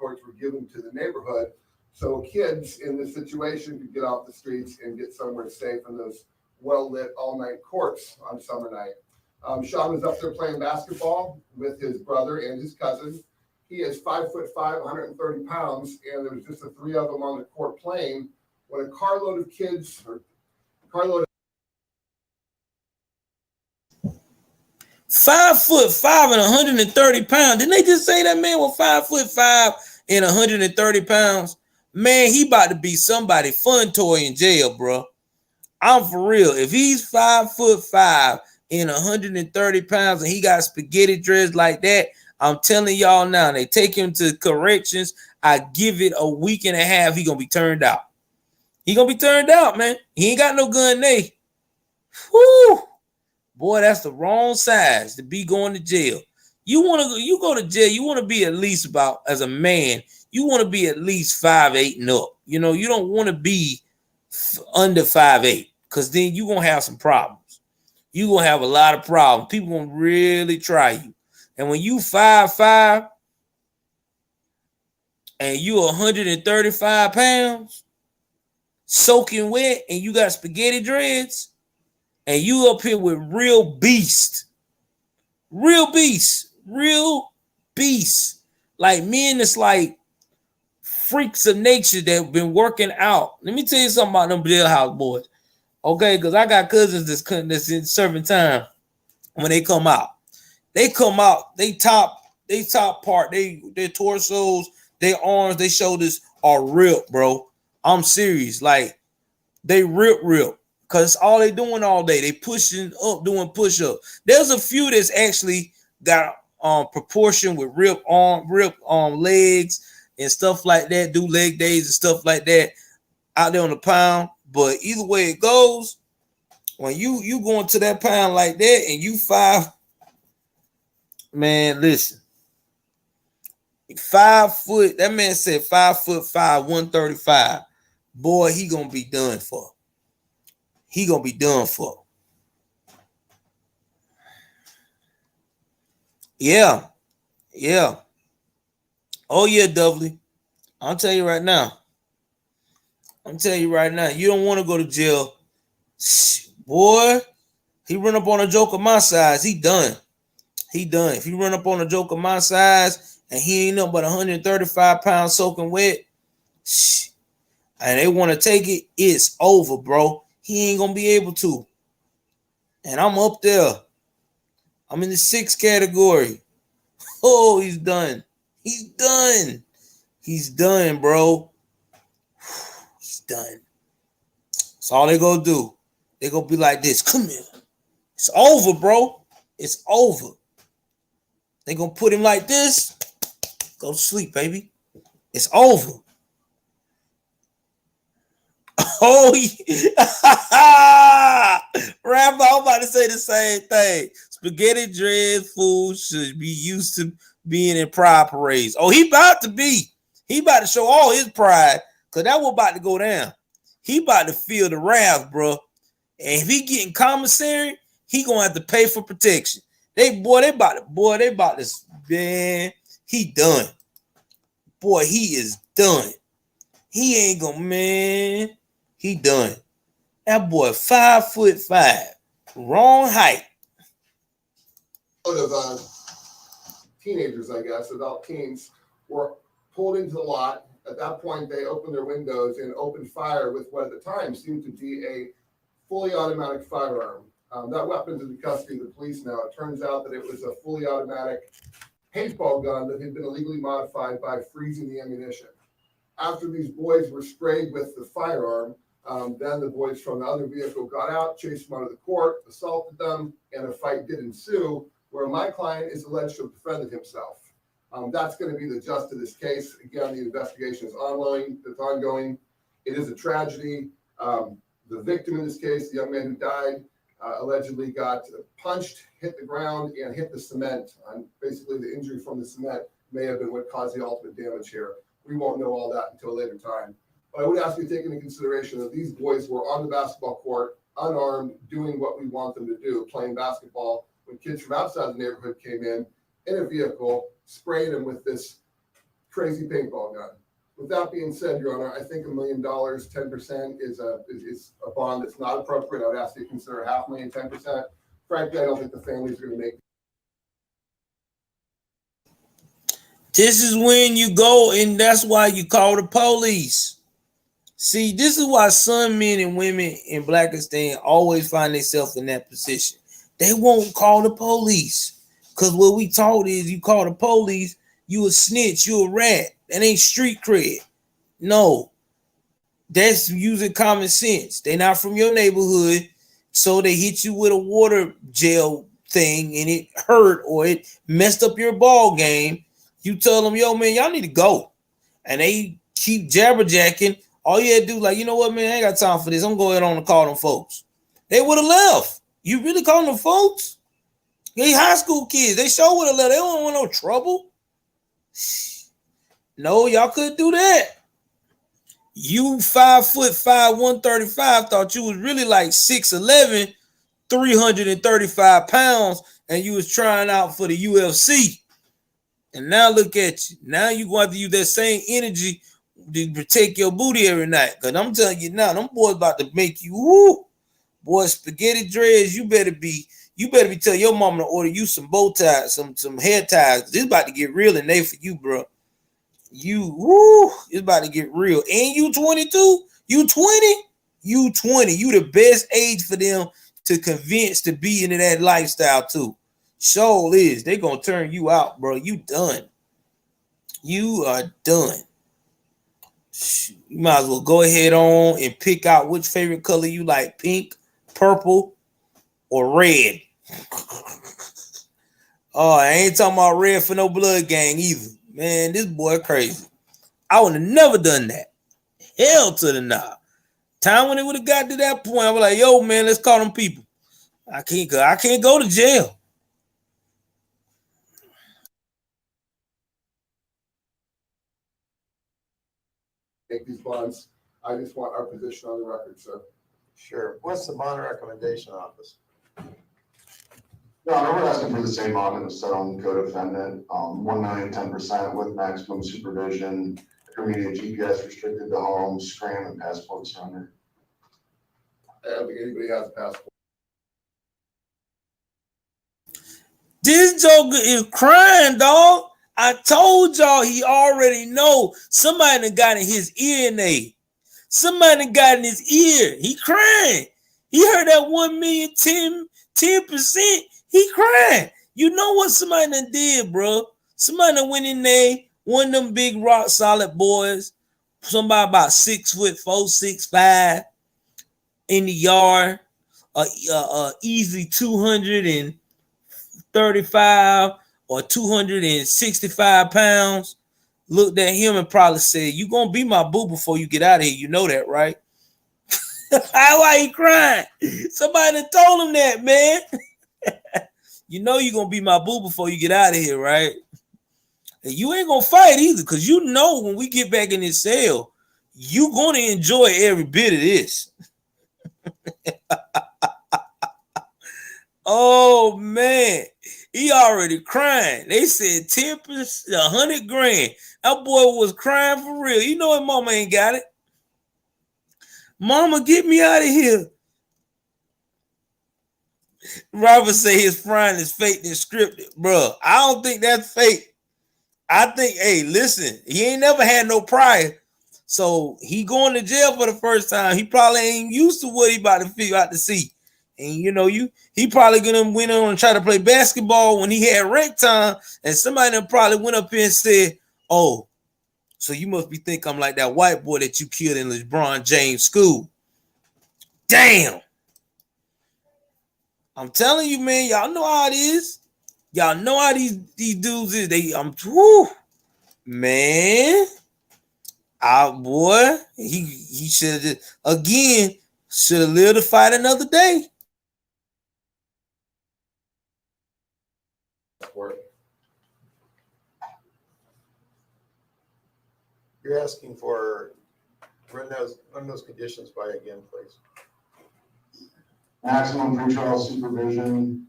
courts were given to the neighborhood, so kids in this situation could get off the streets and get somewhere safe in those well-lit all-night courts on summer night. Sean was up there playing basketball with his brother and his cousin. He is 5'5", 130 pounds, and there was just the three of them on the court playing when a carload of kids, or carload of 5'5" and 130 pounds. Didn't they just say that man was 5'5" and 130 pounds? Man, he about to be somebody fun toy in jail, bro. I'm for real. If he's 5'5" and 130 pounds and he got spaghetti dreads like that, I'm telling y'all now, they take him to corrections. I give it a week and a half, he gonna be turned out. He gonna be turned out, man. He ain't got no gun there. Whoo! Boy, that's the wrong size to be going to jail. You go to jail, you want to be at least about, as a man, you want to be at least 5'8" and up. You know, you don't want to be under 5'8", because then you're gonna have some problems. You're gonna have a lot of problems. People gonna really try you. And when you 5'5" and you 135 pounds, soaking wet, and you got spaghetti dreads, and you up here with real beast, like men that's like freaks of nature that have been working out. Let me tell you something about them jailhouse boys. Okay, because I got cousins that's in serving time. When they come out, they top part, their torsos, their arms, their shoulders are ripped, bro. I'm serious. Like they rip. Cause all they doing all day. They pushing up, doing push-ups. There's a few that's actually got proportion with rip legs and stuff like that, do leg days and stuff like that out there on the pound. But either way it goes, when you going to that pound like that and you 5, man, listen, 5 foot, that man said 5'5", 135. Boy, he gonna be done for. He gonna be done for. Yeah. Oh yeah, Dudley. I'll tell you right now. You don't want to go to jail. Boy, he run up on a joker my size. He done. If he run up on a joker my size and he ain't nothing but 135 pounds soaking wet, and they want to take it, it's over, bro. He ain't gonna be able to. And I'm up there. I'm in the 6th category. Oh, he's done. He's done, bro. He's done. That's all they gonna do. They gonna be like this. Come here. It's over, bro. It's over. They gonna put him like this. Go to sleep, baby. It's over. Oh, Rapper, I'm about to say the same thing. Spaghetti dread food should be used to being in pride parades. Oh, he about to be. He about to show all his pride because that was about to go down. He about to feel the wrath, bro. And if he getting commissary, he gonna have to pay for protection. They about to, man, he done. Boy, he is done. He ain't gonna, man. He done. That boy 5'5", wrong height. Of teenagers, I guess, adult teens, were pulled into the lot. At that point, they opened their windows and opened fire with what at the time seemed to be a fully automatic firearm. That weapon's in the custody of the police now. It turns out that it was a fully automatic paintball gun that had been illegally modified by freezing the ammunition. After these boys were sprayed with the firearm, then the boys from the other vehicle got out, chased them out of the court, assaulted them, and a fight did ensue, where my client is alleged to have defended himself. That's going to be the gist of this case. Again, the investigation is ongoing. It is a tragedy. The victim in this case, the young man who died, allegedly got punched, hit the ground, and hit the cement. Basically, the injury from the cement may have been what caused the ultimate damage here. We won't know all that until a later time. But I would ask you to take into consideration that these boys were on the basketball court, unarmed, doing what we want them to do, playing basketball, when kids from outside the neighborhood came in a vehicle, sprayed them with this crazy paintball gun. With that being said, Your Honor, I think $1 million, 10% is a bond that's not appropriate. I would ask you to consider $500,000, 10%. Frankly, I don't think the families are going to make. This is when you go, and that's why you call the police. See, this is why some men and women in Blackistan always find themselves in that position. They won't call the police. Because what we taught is you call the police, you a snitch, you a rat. That ain't street cred. No. That's using common sense. They're not from your neighborhood, so they hit you with a water gel thing and it hurt or it messed up your ball game. You tell them, yo, man, y'all need to go. And they keep jabberjacking. All you had to do, like, you know what, man, I ain't got time for this. I'm going on and call them folks. They would have left. You really calling them folks? They high school kids. They sure would have left. They don't want no trouble. No, y'all couldn't do that. You 5'5", 135, thought you was really like 6'11", 335 pounds, and you was trying out for the UFC. And now look at you. Now you going to have to use that same energy to protect your booty every night. Because I'm telling you now, them boys about to make you, woo. Boy, spaghetti dreads, you better be telling your mama to order you some bow ties, some hair ties. This about to get real in there for you, bro. It's about to get real. And you 22, you 20, you 20. You the best age for them to convince to be into that lifestyle too. Sure is. They gonna turn you out, bro. You done. You are done. You might as well go ahead on and pick out which favorite color you like: pink, purple, or red. Oh, I ain't talking about red for no blood gang either. Man, this boy crazy. I would have never done that. Hell to the nah. Time when it would have got to that point, I was like, yo, man, let's call them people. I can't go to jail. Make these bonds. I just want our position on the record, sir. Sure. What's the bond recommendation office? No, we're asking for the same bond as set on co-defendant, 1,010% with maximum supervision, intermediate GPS restricted to home, scram, and passport surrender. I don't think anybody has a passport. This joker is crying, dog. I told y'all he already know. Somebody done got in his ear, Nate. Somebody got in his ear. He crying. He heard that 1,010,000, 10%. He crying. You know what somebody done did, bro? Somebody done went in there, one of them big rock solid boys, somebody about 6'4", 6'5", in the yard, easy 235 or 265 pounds, looked at him and probably said, "You gonna be my boo before you get out of here. You know that, right?" Why he crying? Somebody told him that, man. You know you gonna be my boo before you get out of here, right? And you ain't gonna fight either, because you know when we get back in this cell, you gonna enjoy every bit of this. Oh man, he already crying. They said 10%, 100 grand. That boy was crying for real. You know his mama ain't got it. Mama, get me out of here. Robert say his frying is fake and scripted. Bro, I don't think that's fake. I think, hey, listen, he ain't never had no prior. So he going to jail for the first time. He probably ain't used to what he about to figure out to see. And you know, he probably gonna went on and try to play basketball when he had rec time, and somebody then probably went up here and said, "Oh, so you must be think I'm like that white boy that you killed in LeBron James school." Damn. I'm telling you, man, y'all know how it is. Y'all know how these dudes is. Man. Boy, he should have again should have lived to fight another day. You're asking for run those conditions by again, please. Maximum pretrial supervision,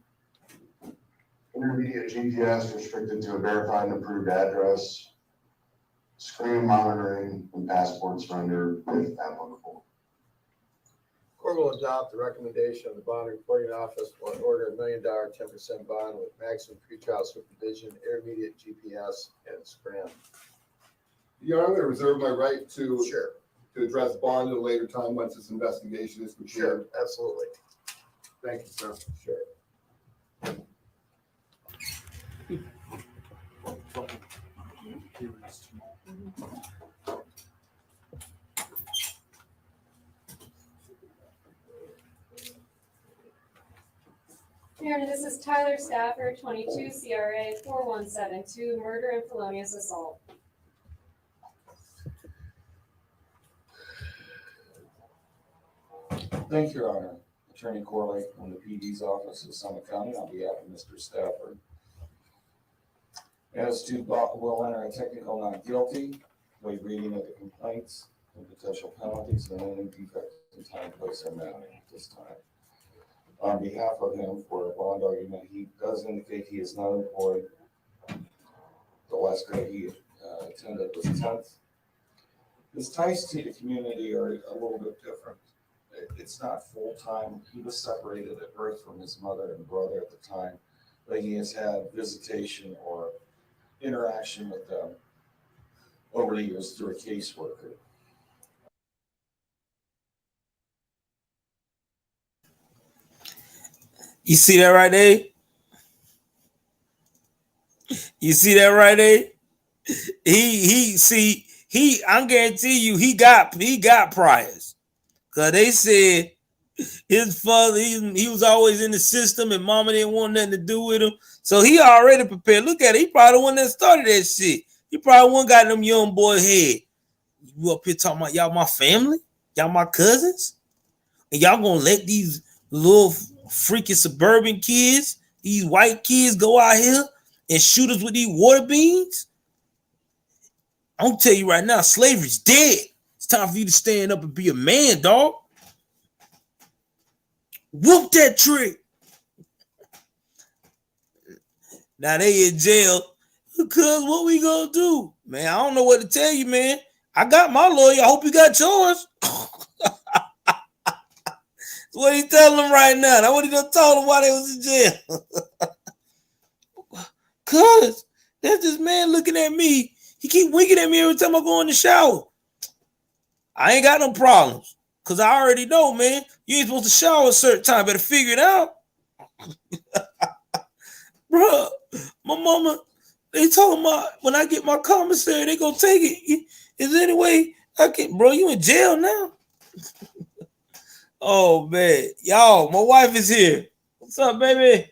intermediate GPS restricted to a verified and approved address, screen monitoring, and passport surrender if applicable. Court will adopt the recommendation of the bond reporting office for an order $1 million 10% bond with maximum pretrial supervision, intermediate GPS, and scram. Your Honor, I'm going to reserve my right to address bond at a later time once this investigation is completed. Sure, absolutely. Thank you, sir. Sure. Your Honor, this is Tyler Stafford, 22 CRA 4172, murder and felonious assault. Thank you, Your Honor. Attorney Corley from the PD's office of Summit County on behalf of Mr. Stafford. As to will enter a technical not guilty, waive reading of the complaints and potential penalties and any defects in time, place, and manner at this time. On behalf of him, for a bond argument, he does indicate he is not employed. The last grade he attended was 10th. His ties to the community are a little bit different. It's not full-time. He was separated at birth from his mother and brother at the time, but he has had visitation or interaction with them over the years through a caseworker. You see that right there? You see that right there? I guarantee you he got priors. Cause they said his father, he was always in the system and mama didn't want nothing to do with him. So he already prepared. Look at it. He probably the one that started that shit. He probably one got them young boy head. You up here talking about y'all my family? Y'all my cousins? And y'all gonna let these little freaking suburban kids, these white kids go out here and shoot us with these water beans? I'm gonna tell you right now, slavery's dead. It's time for you to stand up and be a man, dog. Whoop that trick. Now they in jail because what we gonna do? Man, I don't know what to tell you, man. I got my lawyer. I hope you got yours. What he telling them right now? That's what he done told them while they was in jail. Cuz there's this man looking at me. He keep winking at me every time I go in the shower. I ain't got no problems. Cause I already know, man. You ain't supposed to shower a certain time. Better figure it out. Bruh, my mama, they talking about when I get my commissary, they gonna take it. Is there any way I can, bro? You in jail now? Oh man, y'all, my wife is here. What's up, baby?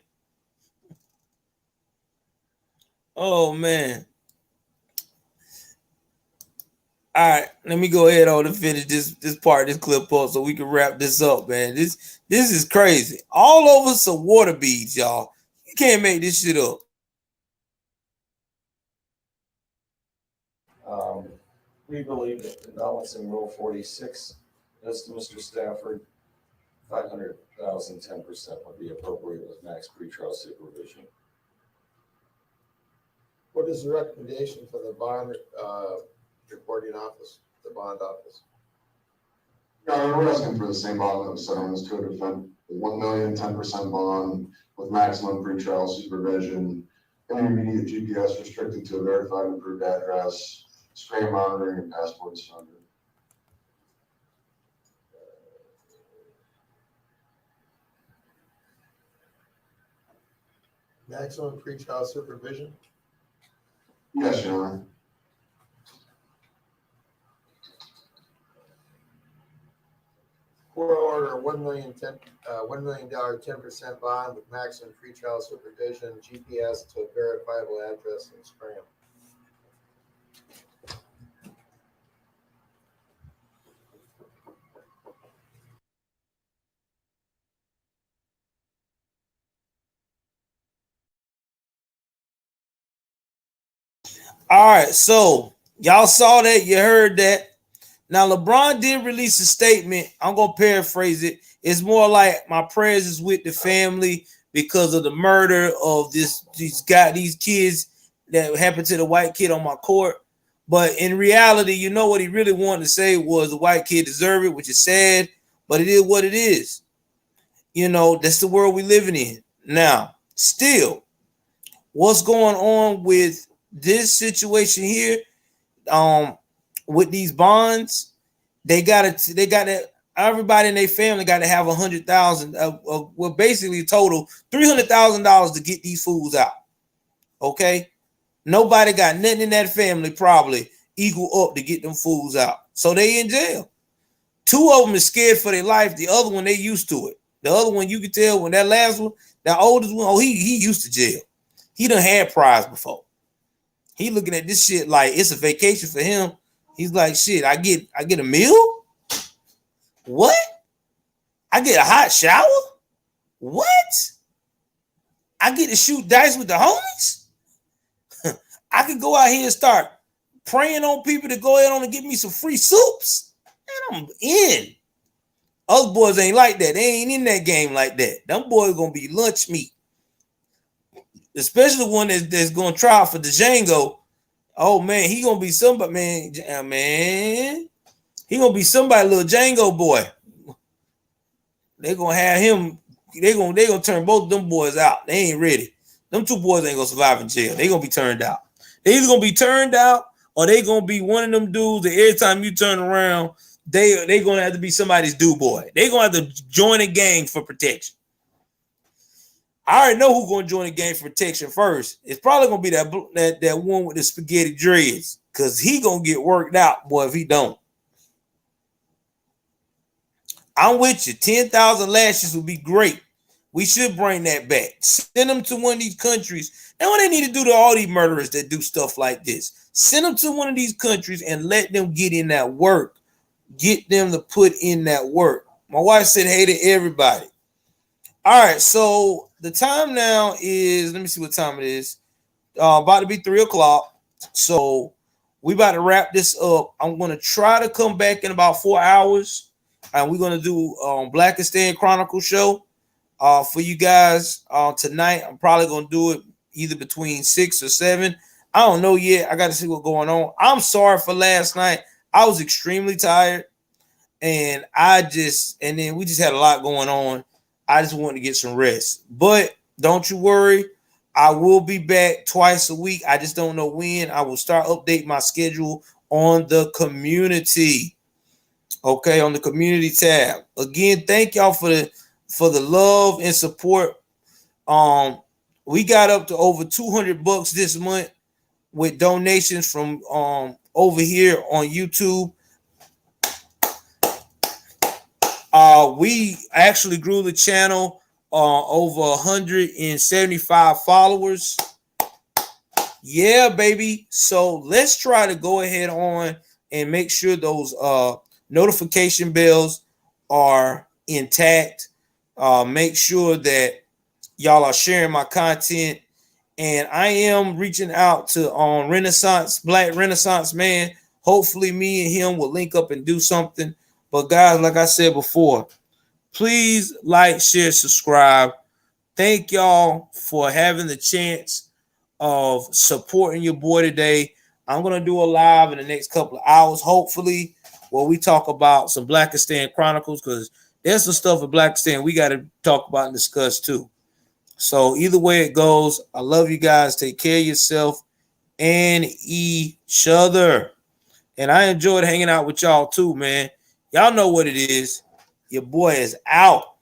Oh man. All right, let me go ahead on and finish this part, this clip up, so we can wrap this up, man. This is crazy. All over some water beads, y'all. You can't make this shit up. We believe that the balance in Rule 46, as to Mr. Stafford, 500,000, 10% would be appropriate with max pretrial supervision. What is the recommendation for the bond reporting office, the bond office? Yeah, we're asking for the same bond that was set on this code of 1 million, 10% bond with maximum pretrial supervision, intermediate GPS restricted to a verified and approved address, screen monitoring, and passport surrender. Maximum pretrial supervision? Yes, Your Honor. Court order $1 million 10% bond with maximum pretrial supervision, GPS to a verifiable address in Scram. All right, so y'all saw that, you heard that. Now, LeBron did release a statement. I'm gonna paraphrase it. It's more like my prayers is with the family because of the murder of these kids that happened to the white kid on my court. But in reality, you know what he really wanted to say was the white kid deserved it, which is sad, but it is what it is. You know, that's the world we're living in. Now, still, what's going on with this situation here? With these bonds, they gotta everybody in their family got to have 100,000, well, basically total $300,000 to get these fools out. Okay, nobody got nothing in that family probably equal up to get them fools out, so they in jail. Two of them is scared for their life. The other one, they used to it. The other one, you can tell when that last one, that oldest one, he used to jail. He done had priors before. He looking at this shit like it's a vacation for him. He's like, shit, I get a meal? What? I get a hot shower? What? I get to shoot dice with the homies? I could go out here and start praying on people to go ahead on and get me some free soups. Man, I'm in. Other boys ain't like that. They ain't in that game like that. Them boys gonna be lunch meat. Especially the one that's gonna try for the Django. Oh man, he gonna be somebody, man. He gonna be somebody, little Django boy. They gonna have him. They gonna turn both of them boys out. They ain't ready. Them two boys ain't gonna survive in jail. They gonna be turned out. They either gonna be turned out or they gonna be one of them dudes that every time you turn around, they gonna have to be somebody's do boy. They gonna have to join a gang for protection. I already know who's gonna join a gang for protection first. It's probably gonna be that one with the spaghetti dreads, cause he gonna get worked out, boy, if he don't. I'm with you. 10,000 lashes would be great. We should bring that back. Send them to one of these countries. And what they need to do to all these murderers that do stuff like this, send them to one of these countries and let them get in that work. Get them to put in that work. My wife said, hey to everybody. All right, so the time now is, let me see what time it is. About to be 3 o'clock. So we about to wrap this up. I'm going to try to come back in about 4 hours. And we're going to do Blackistan Chronicle show for you guys tonight. I'm probably going to do it either between 6 or 7. I don't know yet. I got to see what's going on. I'm sorry for last night. I was extremely tired. And then we just had a lot going on. I just wanted to get some rest. But don't you worry. I will be back twice a week. I just don't know when. I will start updating my schedule on the community. Okay, on the community tab. Again, thank y'all for the love and support. We got up to over $200 this month with donations from over here on YouTube. We actually grew the channel over 175 followers. Yeah, baby. So let's try to go ahead on and make sure those notification bells are intact. Make sure that y'all are sharing my content. And I am reaching out to Black Renaissance Man. Hopefully me and him will link up and do something. But guys, like I said before, please like, share, subscribe. Thank y'all for having the chance of supporting your boy today. I'm going to do a live in the next couple of hours, hopefully, where we talk about some Blackistan Chronicles, because there's some stuff in Blackistan we got to talk about and discuss too. So either way it goes, I love you guys. Take care of yourself and each other. And I enjoyed hanging out with y'all too, man. Y'all know what it is. Your boy is out.